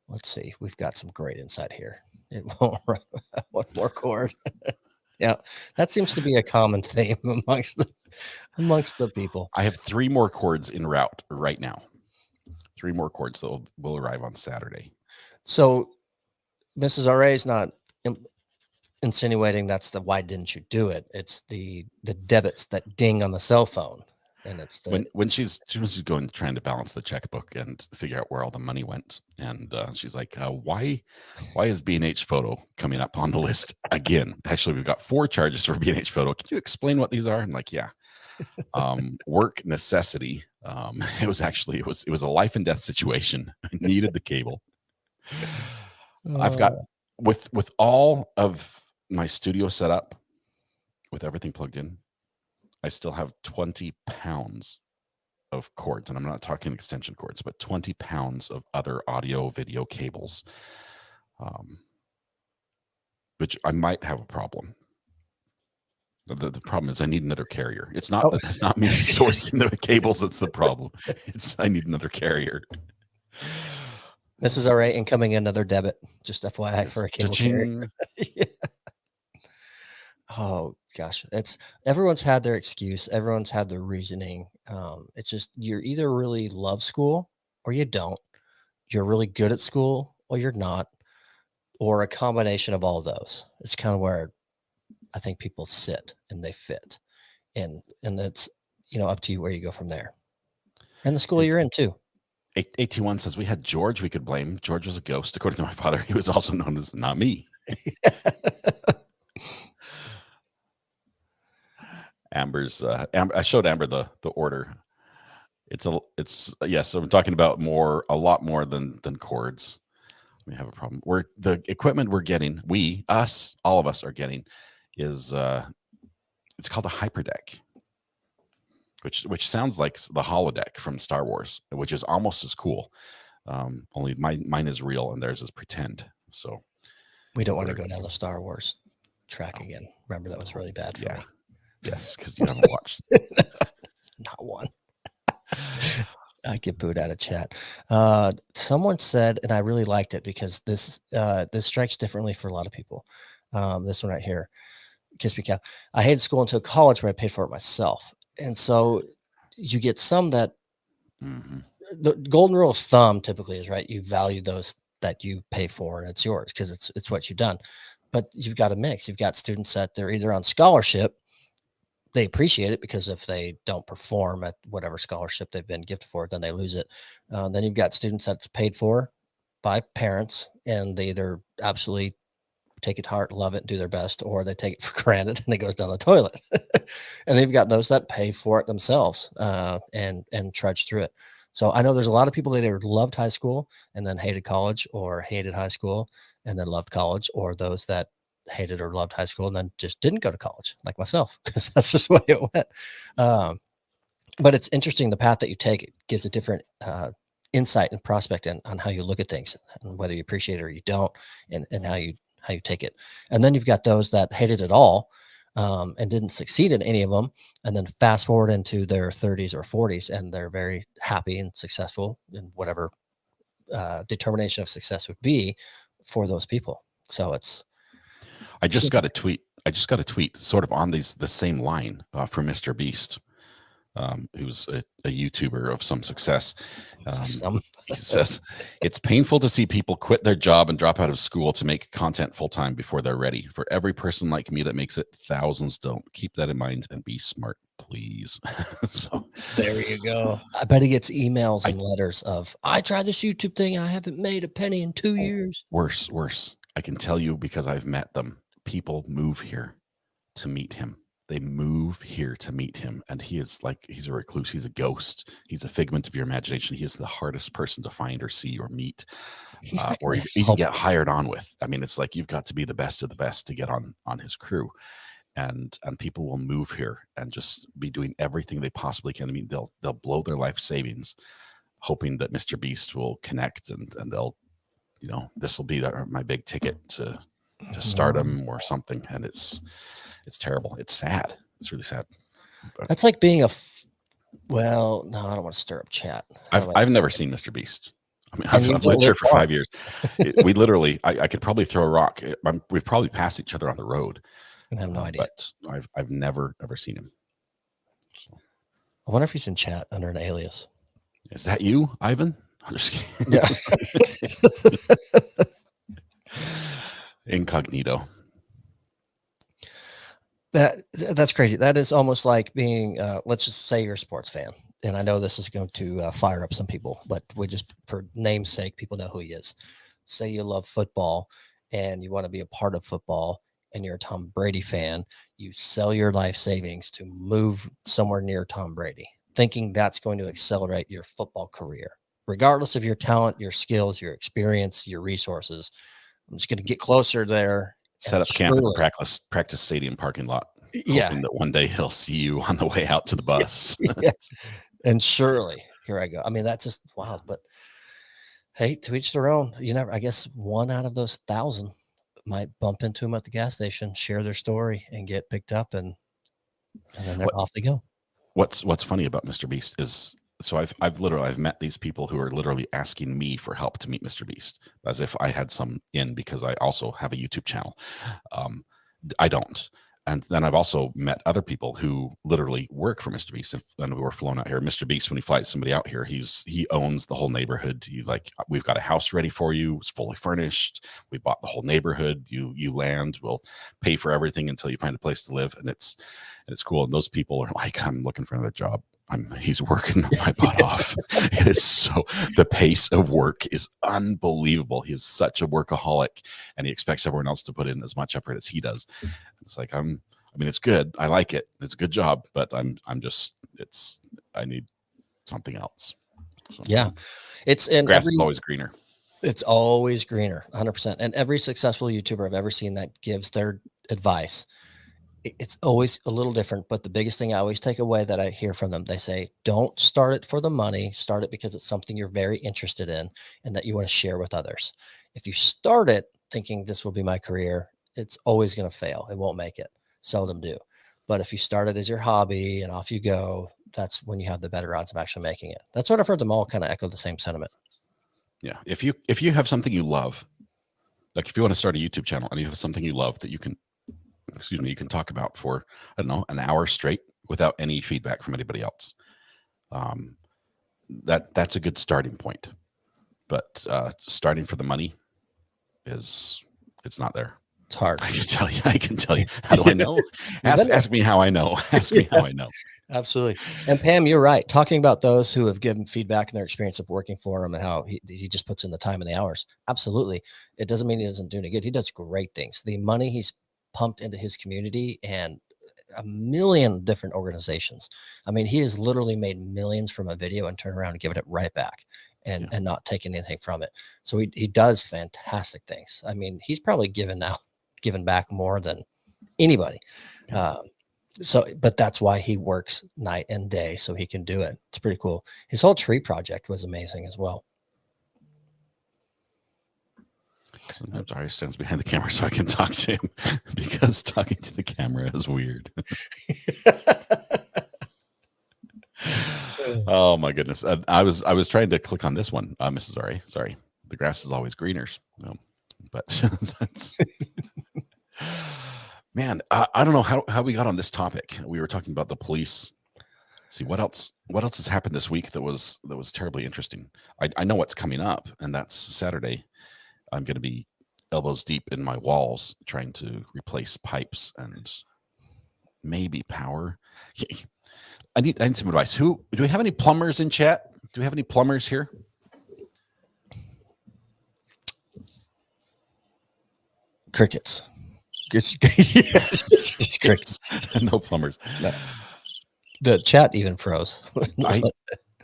Let's see. We've got some great insight here. It won't run one more cord. Yeah, that seems to be a common theme amongst the people. I have 3 more cords en route right now. 3 more cords that will arrive on Saturday. So Mrs. RA is not insinuating that's the why didn't you do it. It's the debits that ding on the cell phone. And it's when she's going trying to balance the checkbook and figure out where all the money went, and she's like, why is B&H Photo coming up on the list again? Actually, we've got 4 charges for B&H Photo. Can you explain what these are? I'm like, yeah, work necessity. It was a life and death situation. I needed the cable. I've got Oh, with all of my studio set up, with everything plugged in, I still have 20 pounds of cords, and I'm not talking extension cords, but 20 pounds of other audio video cables, which I might have a problem. The problem is I need another carrier. It's not oh. that it's not me sourcing the cables that's the problem. It's I need another carrier. This is all right. Incoming another debit. Just FYI for a cable carrier. Cha-ching. Yeah. Oh gosh, it's everyone's had their excuse. Everyone's had their reasoning. It's just you're either really love school or you don't. You're really good at school or you're not, or a combination of all of those. It's kind of where I think people sit and they fit, and it's up to you where you go from there, and the school you're in too. 821 says we had George we could blame. George was a ghost. According to my father, he was also known as not me. Amber's I showed Amber the order. It's yes, so I'm talking about a lot more than cords. We have a problem. The equipment we're getting, all of us are getting, is it's called a hyperdeck, which sounds like the holodeck from Star Wars, which is almost as cool. Only mine is real and theirs is pretend. So we don't want to go down the Star Wars track again. Remember, that was really bad for me. Yes, because you haven't watched. Not one. I get booed out of chat. Someone said, and I really liked it because this strikes differently for a lot of people. This one right here, Kiss Me Cow. I hated school until college where I paid for it myself. And so you get some that the golden rule of thumb typically is, right, you value those that you pay for and it's yours because it's what you've done. But you've got a mix. You've got students that they're either on scholarship, they appreciate it because if they don't perform at whatever scholarship they've been gifted for, then they lose it. Then you've got students that's paid for by parents and they either absolutely take it to heart, love it, do their best, or they take it for granted and it goes down the toilet. And they've got those that pay for it themselves and trudge through it. So I know there's a lot of people that either loved high school and then hated college, or hated high school and then loved college, or those that hated or loved high school and then just didn't go to college, like myself, because that's just the way it went. But it's interesting, the path that you take, it gives a different insight and prospect on how you look at things and whether you appreciate it or you don't, and how you take it. And then you've got those that hated it all and didn't succeed in any of them, and then fast forward into their 30s or 40s and they're very happy and successful in whatever determination of success would be for those people. So I just got a tweet sort of on the same line from MrBeast, who's a YouTuber of some success. Awesome. He says, it's painful to see people quit their job and drop out of school to make content full-time before they're ready. For every person like me that makes it, thousands don't. Keep that in mind and be smart, please. So there you go. I bet he gets emails and letters of, I tried this YouTube thing. I haven't made a penny in 2 years. Worse. I can tell you because I've met them. People move here to meet him. They move here to meet him, and he's a recluse. He's a ghost. He's a figment of your imagination. He is the hardest person to find or see or meet, or even get hired on with. I mean, it's like you've got to be the best of the best to get on his crew, and people will move here and just be doing everything they possibly can. I mean, they'll blow their life savings, hoping that MrBeast will connect, and they'll, this will be my big ticket to stardom or something, and it's terrible. It's sad. It's really sad. But that's like being well, no, I don't want to stir up chat. I've never seen MrBeast. I mean, I've lived here for 5 years. We literally, I could probably throw a rock. We've probably passed each other on the road. I have no idea. But I've never ever seen him. So. I wonder if he's in chat under an alias. Is that you, Ivan? I'm just kidding. Yeah. Incognito. That's crazy. That is almost like being, let's just say you're a sports fan. And I know this is going to fire up some people, but we just, for name's sake, people know who he is. Say you love football and you want to be a part of football and you're a Tom Brady fan. You sell your life savings to move somewhere near Tom Brady, thinking that's going to accelerate your football career, regardless of your talent, your skills, your experience, your resources. I'm just going to get closer there. Set up camp at the practice stadium parking lot, hoping that one day he'll see you on the way out to the bus. Yeah. And surely, here I go. I mean, that's just wild. But hey, to each their own. You never. I guess 1 out of those 1,000 might bump into him at the gas station, share their story, and get picked up, and then they're off they go. What's funny about MrBeast is, so I've met these people who are literally asking me for help to meet MrBeast, as if I had some in, because I also have a YouTube channel. I don't. And then I've also met other people who literally work for MrBeast, and we were flown out here. MrBeast, when he flies somebody out here, he owns the whole neighborhood. He's like, we've got a house ready for you. It's fully furnished. We bought the whole neighborhood. You land. We'll pay for everything until you find a place to live. And it's cool. And those people are like, I'm looking for another job. He's working my butt off. It is so, the pace of work is unbelievable. He is such a workaholic, and he expects everyone else to put in as much effort as he does. It's like, it's good. I like it. It's a good job, but I need something else. So, yeah. Grass is always greener. It's always greener, 100%. And every successful YouTuber I've ever seen that gives their advice, it's always a little different. But the biggest thing I always take away that I hear from them, they say, don't start it for the money. Start it because it's something you're very interested in and that you want to share with others. If you start it thinking this will be my career, it's always going to fail. It won't make it. Seldom do. But if you start it as your hobby and off you go, that's when you have the better odds of actually making it. That's what I've heard them all kind of echo the same sentiment. Yeah. If you have something you love, like if you want to start a YouTube channel and you have something you love that you can talk about for, I don't know, an hour straight without any feedback from anybody else. That's a good starting point. But starting for the money it's not there. It's hard. I can tell you. How do I know? Ask me how I know. Ask me how I know. Absolutely. And Pam, you're right. Talking about those who have given feedback and their experience of working for him and how he just puts in the time and the hours. Absolutely. It doesn't mean he doesn't do any good. He does great things. The money he's pumped into his community and a million different organizations. I mean, he has literally made millions from a video and turned around and given it right back and not taking anything from it. So he does fantastic things. I mean, he's probably given back more than anybody. But that's why he works night and day so he can do it. It's pretty cool. His whole tree project was amazing as well. Sometimes Ari stands behind the camera so I can talk to him because talking to the camera is weird. Oh my goodness. I was trying to click on this one, Mrs. Ari. Sorry. The grass is always greener. But that's man, I don't know how we got on this topic. We were talking about the police. Let's see what else has happened this week that was terribly interesting. I know what's coming up, and that's Saturday. I'm going to be elbows deep in my walls trying to replace pipes and maybe power. I need some advice. Do we have any plumbers in chat? Do we have any plumbers here? Crickets. Just crickets. No plumbers. No. The chat even froze.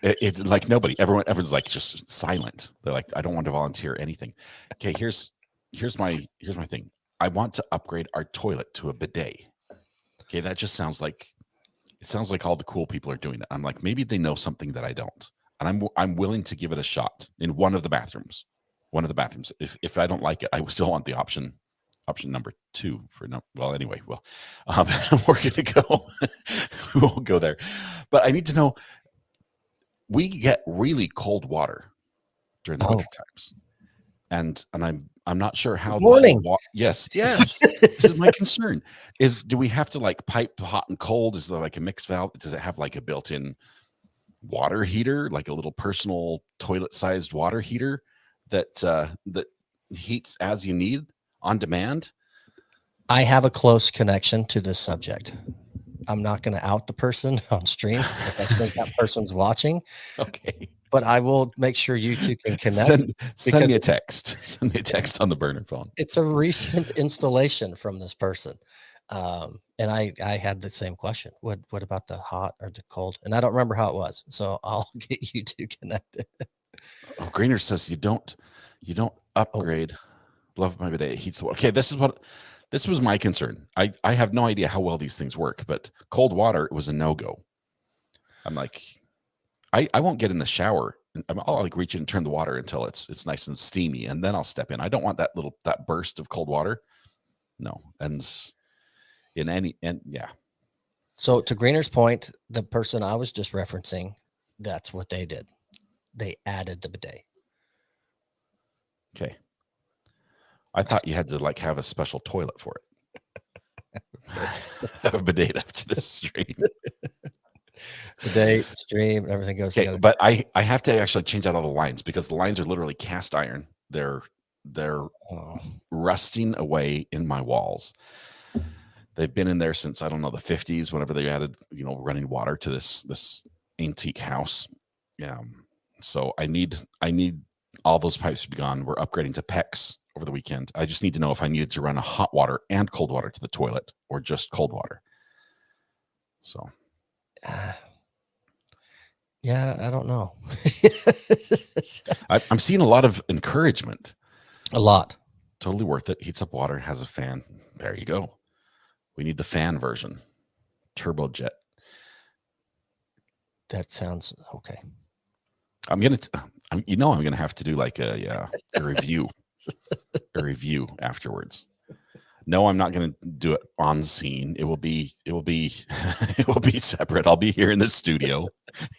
It's like nobody. Everyone's like just silent. They're like, I don't want to volunteer anything. Okay, here's my thing. I want to upgrade our toilet to a bidet. Okay, that just sounds like all the cool people are doing it. I'm like, maybe they know something that I don't, and I'm willing to give it a shot in one of the bathrooms. If I don't like it, I still want the option number 2 for no. Well, anyway, we're gonna go. We'll go there, but I need to know. We get really cold water during the winter times, and I'm not sure how. Morning. Yes. This is my concern. Do we have to like pipe hot and cold? Is there like a mixed valve? Does it have like a built-in water heater, like a little personal toilet-sized water heater that heats as you need on demand? I have a close connection to this subject. I'm not going to out the person on stream if I think that person's watching. Okay. But I will make sure you two can connect. Send me a text. Send me a text on the burner phone. It's a recent installation from this person. And I had the same question. What about the hot or the cold? And I don't remember how it was. So I'll get you two connected. Oh, Greener says you don't upgrade. Love my bidet. Heats the water. Okay, this was my concern. I have no idea how well these things work, but cold water was a no-go. I'm like, I won't get in the shower. I'll like reach in and turn the water until it's nice and steamy, and then I'll step in. I don't want that burst of cold water. No, and yeah. So to Greener's point, the person I was just referencing, that's what they did. They added the bidet. Okay. I thought you had to like have a special toilet for it. Have a bidet after this stream. Bidet, stream, everything goes together. But I have to actually change out all the lines because the lines are literally cast iron. They're rusting away in my walls. They've been in there since, I don't know, the 50s, whenever they added, running water to this antique house. Yeah. So I need all those pipes to be gone. We're upgrading to PEX over the weekend. I just need to know if I needed to run a hot water and cold water to the toilet or just cold water. So. Yeah, I don't know. I'm seeing a lot of encouragement. A lot. Totally worth it. Heats up water, has a fan. There you go. We need the fan version. Turbojet. That sounds okay. I'm gonna have to do like a review, a review afterwards. No, I'm not gonna do it on scene. It will be separate. I'll be here in the studio.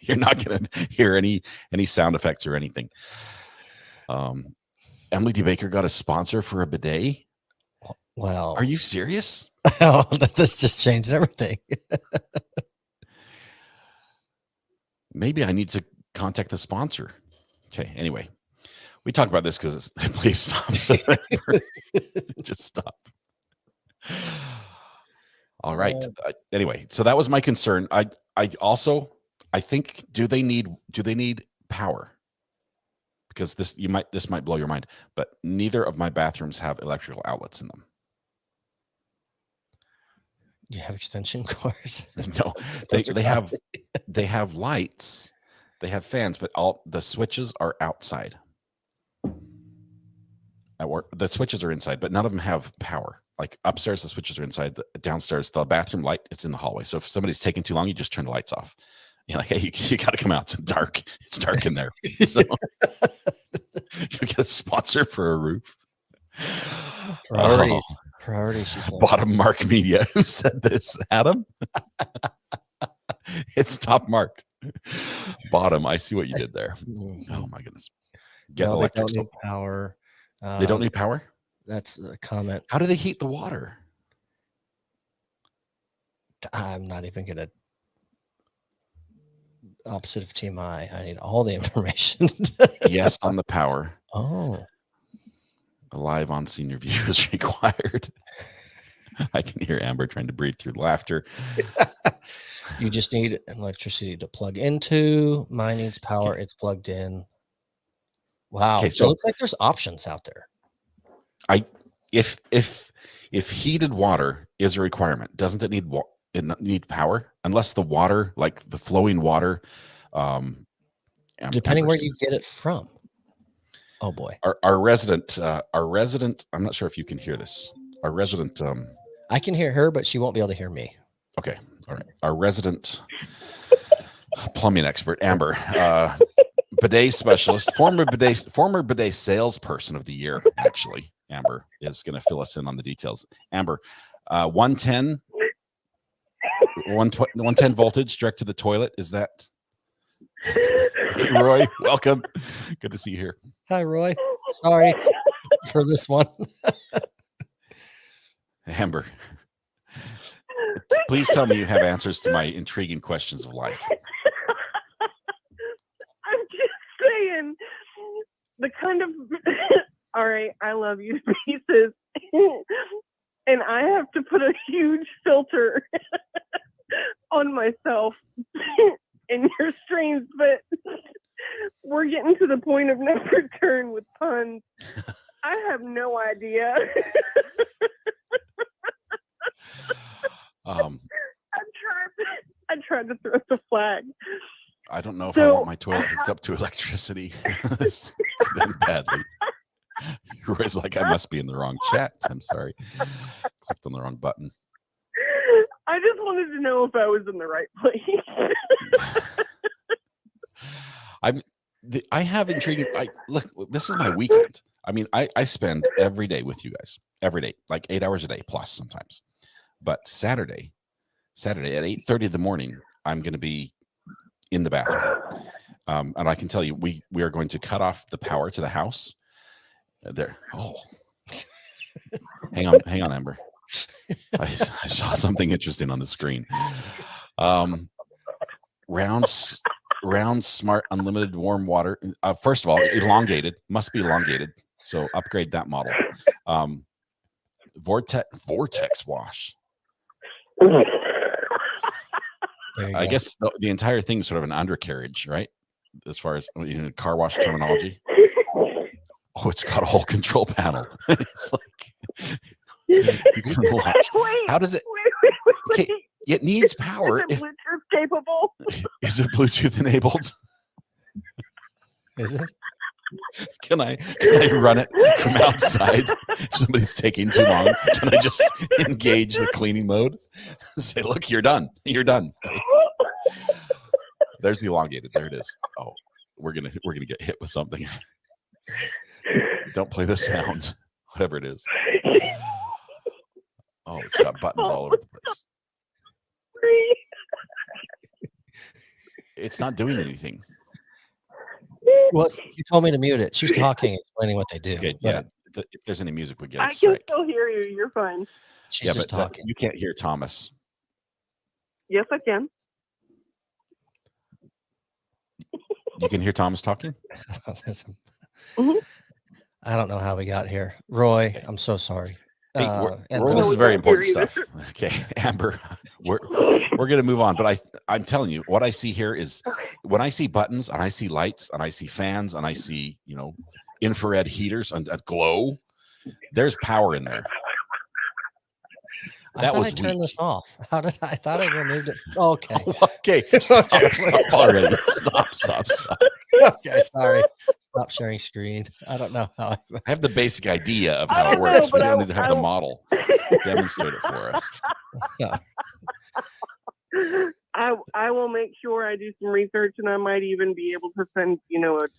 You're not gonna hear any sound effects or anything. Emily D. Baker got a sponsor for a bidet. Wow. Are you serious? Oh, this just changed everything. Maybe I need to contact the sponsor. Okay. Anyway, we talk about this because please stop. Just stop. All right. Anyway, so that was my concern. I think do they need power? Because this might blow your mind, but neither of my bathrooms have electrical outlets in them. You have extension cords? No, they have lights, they have fans, but all the switches are outside. At work, the switches are inside, but none of them have power. Like upstairs, the switches are inside. Downstairs, the bathroom light, it's in the hallway. So if somebody's taking too long, you just turn the lights off. You're like, hey, you got to come out. It's dark. It's dark in there. So you get a sponsor for a roof. Priority, she said. Bottom Mark Media. Who said this? Adam? It's top Mark. Bottom. I see what you did there. Oh my goodness. They don't need power. They don't need power? That's a comment. How do they heat the water? I'm not even going to. Opposite of TMI. I need all the information. Yes, on the power. Oh. A live on senior view is required. I can hear Amber trying to breathe through laughter. You just need electricity to plug into. Mine needs power. Okay. It's plugged in. Wow. Okay, so it looks like there's options out there. If heated water is a requirement, doesn't it need power? Unless the water, like the flowing water, depending where you get it from. Oh boy. Our resident, I'm not sure if you can hear this. Our resident, I can hear her, but she won't be able to hear me. Okay. All right. Our resident plumbing expert, Amber, bidet specialist, former bidet salesperson of the year, actually. Amber is going to fill us in on the details. Amber, 110 voltage direct to the toilet. Is that? Hey, Roy, welcome. Good to see you here. Hi, Roy. Sorry for this one. Amber, please tell me you have answers to my intriguing questions of life. I'm just saying the kind of all right, I love you to pieces. And I have to put a huge filter on myself in your streams, but we're getting to the point of no return with puns. I have no idea. I tried to throw the flag. I don't know if I want my toilet hooked up to electricity. Badly. Roy's like, I must be in the wrong chat. I'm sorry. Clicked on the wrong button. I just wanted to know if I was in the right place. I have intriguing. Look, this is my weekend. I mean, I spend every day with you guys, every day, like 8 hours a day plus sometimes. But Saturday at 8:30 in the morning, I'm going to be in the bathroom. And I can tell you, we are going to cut off the power to the house. There. Oh, hang on, Amber. I saw something interesting on the screen. Round smart unlimited warm water. First of all, elongated, must be elongated. So upgrade that model. Vortex wash. I guess the entire thing is sort of an undercarriage, right? As far as car wash terminology. Oh, it's got a whole control panel. It's like you can watch. Wait, how does it? Wait. Okay, it needs power. Is it Bluetooth capable? Is it Bluetooth enabled? Is it? Can I run it from outside? If somebody's taking too long, can I just engage the cleaning mode? Say, look, you're done. You're done. Okay. There's the elongated. There it is. Oh, we're gonna get hit with something. Don't play the sound, whatever it is. Oh, it's got buttons all over the place. It's not doing anything. Well, you told me to mute it. She's talking, explaining what they do. Okay, yeah. If there's any music, we get a I strike. can still hear you. You're fine. She's just talking. You can't hear Thomas. Yes, I can. You can hear Thomas talking? I don't know how we got here. Roy, I'm so sorry. Hey, and this is very important stuff. Okay, Amber, we're going to move on. But I'm telling you, what I see here is when I see buttons and I see lights and I see fans and I see, infrared heaters and glow, there's power in there. I thought I turned this off. How did I thought I removed it? Okay. Okay. Stop already. Stop. Okay, sorry. Stop sharing screen. I don't know how. I have the basic idea of how it works. We don't need to have the model demonstrate it for us. Yeah. I will make sure I do some research, and I might even be able to send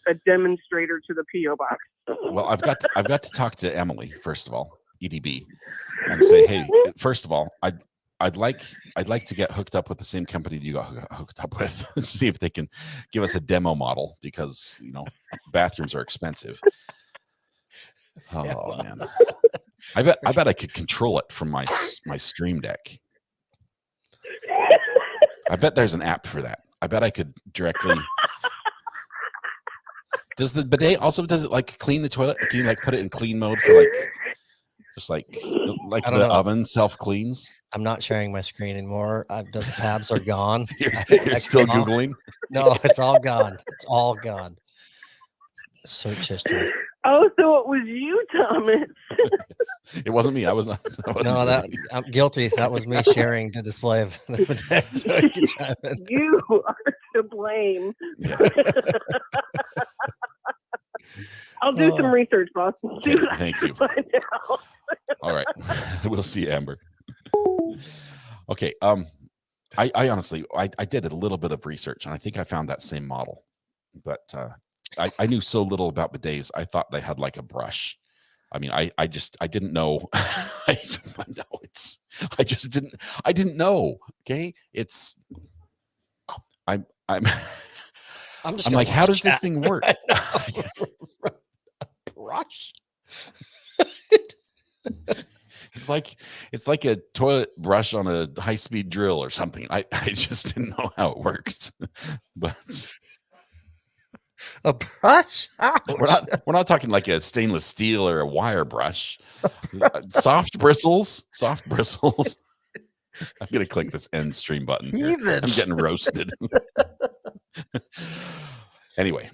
a demonstrator to the PO box. Well, I've got to talk to Emily first of all, EDB, and say, hey, first of all, I'd like to get hooked up with the same company you got hooked up with. See if they can give us a demo model because bathrooms are expensive. Oh man, I bet I could control it from my Stream Deck. I bet there's an app for that. I bet I could directly. Does the bidet also like clean the toilet? Can you put it in clean mode for just like the oven self cleans? I'm not sharing my screen anymore. Those tabs are gone. You're still Googling? No, it's all gone. It's all gone. Search history. Oh, so it was you, Thomas. It wasn't me. I wasn't. I'm guilty. That was me sharing the display of the bidet. So I can chime in. You are to blame. Yeah. I'll do some research, boss. Okay, thank you. All right. We'll see, Amber. Okay. I honestly, I did a little bit of research, and I think I found that same model, but I knew so little about bidets. I thought they had like a brush. I mean, I didn't know. I didn't know. Okay. I'm like, how does this thing work? Brush. It's like a toilet brush on a high-speed drill or something. I just didn't know how it worked. But a brush? We're not talking like a stainless steel or a wire brush. Soft bristles. I'm gonna click this end stream button here. I'm getting roasted. Anyway,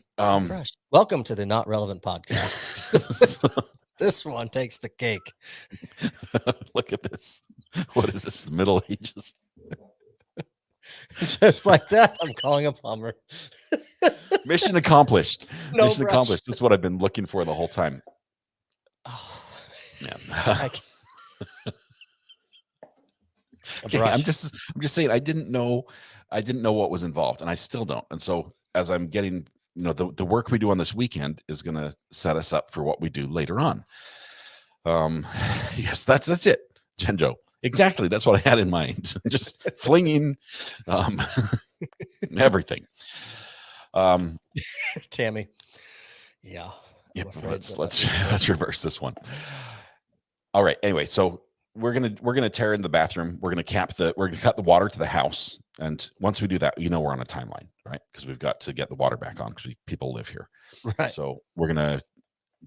welcome to the Not Relevant podcast. This one takes the cake. Look at this. What is this? The Middle Ages? Just like that, I'm calling a plumber. Mission accomplished. No Mission brush. accomplished. This is what I've been looking for the whole time. Yeah. I can't- A Okay, brush. I'm just saying I didn't know what was involved, and I still don't. And so as I'm getting, the work we do on this weekend is going to set us up for what we do later on. Yes, that's it, Genjo. Exactly, that's what I had in mind. Just flinging everything. Tammy. Yeah. Yeah, I'm afraid that let's reverse this one. All right. Anyway, so we're gonna tear in the bathroom. We're gonna cut the water to the house, and once we do that, we're on a timeline, right? Because we've got to get the water back on because people live here. right. So we're gonna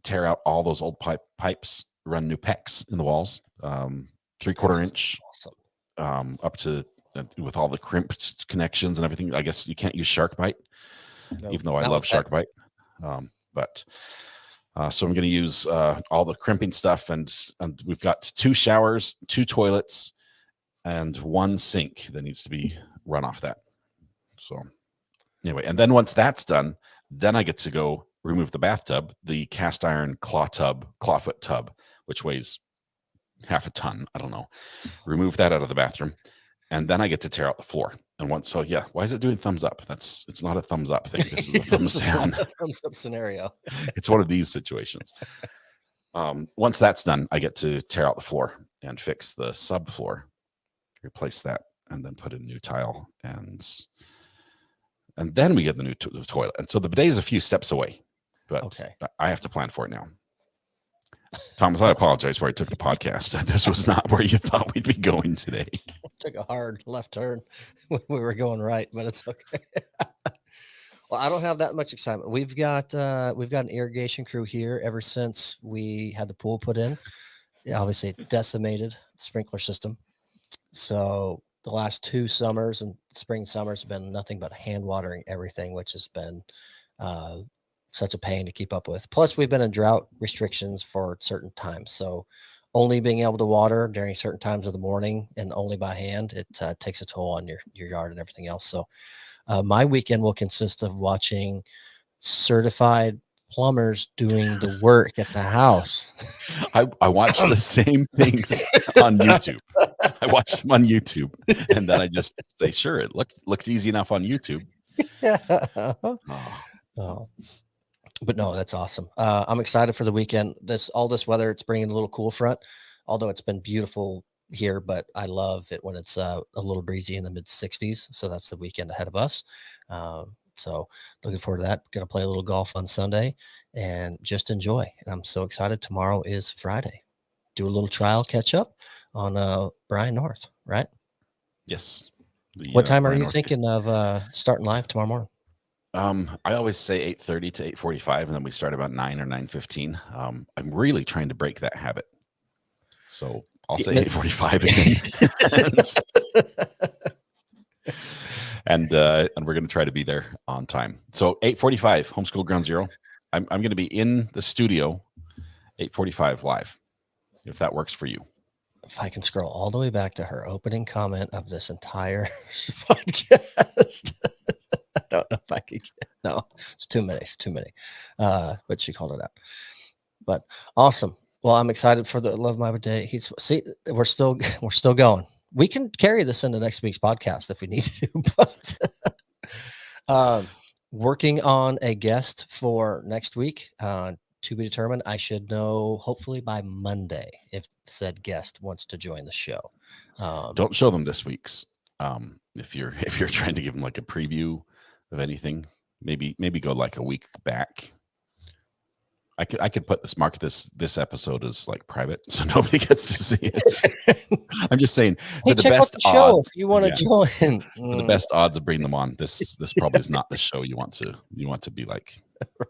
tear out all those old pipes, run new PEX in the walls, 3/4 inch, Awesome. up to with all the crimped connections and everything. I guess you can't use shark bite, No, even though I not love with shark that. bite. But so I'm going to use all the crimping stuff, and we've got 2 showers, 2 toilets, and 1 sink that needs to be run off that. So anyway, and then once that's done, then I get to go remove the bathtub, the cast iron clawfoot tub, which weighs half a ton. I don't know. Remove that out of the bathroom, and then I get to tear out the floor. And why is it doing thumbs up? It's not a thumbs up thing. This is a thumbs down. Not a thumbs up scenario. It's one of these situations. Once that's done, I get to tear out the floor and fix the subfloor, replace that, and then put in new tile, and then we get the new toilet. And so the bidet is a few steps away, but Okay. I have to plan for it now. Thomas, I apologize where I took the podcast. This was not where you thought we'd be going today. Took a hard left turn when we were going right, but it's okay. Well, I don't have that much excitement. We've got an irrigation crew here ever since we had the pool put in. Obviously, it decimated the sprinkler system. So the last 2 summers and spring summers have been nothing but hand watering everything, which has been such a pain to keep up with. Plus, we've been in drought restrictions for certain times. So only being able to water during certain times of the morning and only by hand, it takes a toll on your yard and everything else. So my weekend will consist of watching certified plumbers doing the work at the house. I watched the same things on YouTube. I watched them on YouTube, and then I just say, sure, it looks easy enough on YouTube. Oh. But no, that's awesome. I'm excited for the weekend. All this weather, it's bringing a little cool front, although it's been beautiful here, but I love it when it's a little breezy in the mid 60s. So that's the weekend ahead of us. So looking forward to that. Going to play a little golf on Sunday and just enjoy. And I'm so excited. Tomorrow is Friday. Do a little trial catch up on Brian North, right? Yes. What time are you thinking of starting live tomorrow morning? I always say 8:30 to 8:45, and then we start about 9 or 9:15. I'm really trying to break that habit, so I'll say 8:45 again. And we're going to try to be there on time. So 8:45, Homeschool Ground Zero. I'm going to be in the studio 8:45 live, if that works for you. If I can scroll all the way back to her opening comment of this entire podcast. I don't know if I could get, no, it's too many. But she called it out. But awesome. Well, I'm excited for the Love My Day. We're still going. We can carry this into next week's podcast if we need to, but working on a guest for next week, to be determined. I should know hopefully by Monday if said guest wants to join the show. Don't show them this week's. If you're trying to give them like a preview of anything, maybe go like a week back. I could mark this episode as like private, so nobody gets to see it. I'm just saying, hey, for the check best out the show odds, if you want to join. For the best odds of bringing them on, this probably is not the show you want to be like.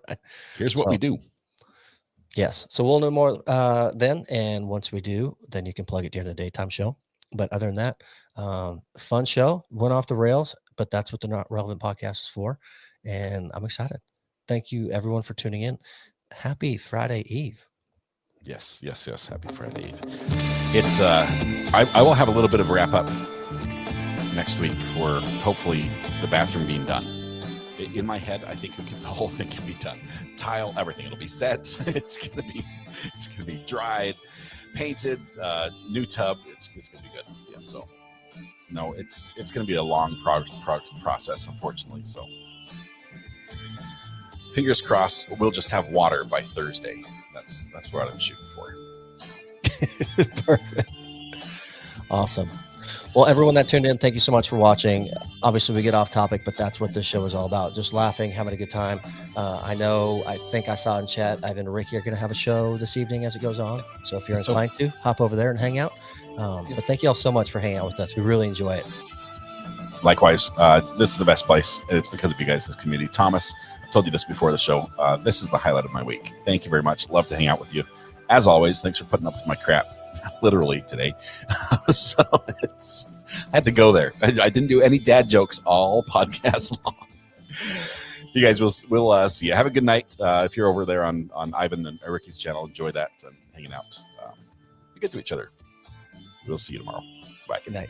Right. Here's what we do. Yes. So we'll know more then. And once we do, then you can plug it during the daytime show. But other than that, fun show, went off the rails, but that's what the Not Relevant podcast is for. And I'm excited. Thank you everyone for tuning in. Happy Friday Eve. Yes. Happy Friday Eve. It's I will have a little bit of wrap up next week for hopefully the bathroom being done. In my head, I think the whole thing can be done. Tile, everything. It'll be set. It's gonna be dried. painted, new tub. It's gonna be good. Yeah. So no, it's gonna be a long process, unfortunately. So fingers crossed, we'll just have water by Thursday. That's what I'm shooting for. Perfect. Awesome. Well, everyone that tuned in, thank you so much for watching. Obviously, we get off topic, but that's what this show is all about. Just laughing, having a good time. I think I saw in chat, Ivan and Ricky are going to have a show this evening as it goes on. So if you're inclined to, hop over there and hang out. But thank you all so much for hanging out with us. We really enjoy it. Likewise, this is the best place, and it's because of you guys, this community. Thomas, I told you this before the show. This is the highlight of my week. Thank you very much. Love to hang out with you. As always, thanks for putting up with my crap, literally today. So I had to go there. I didn't do any dad jokes all podcast long. You guys will see you. Have a good night. If you're over there on Ivan and Ricky's channel, enjoy that and hanging out. Be good to each other. We'll see you tomorrow. Bye. Good night.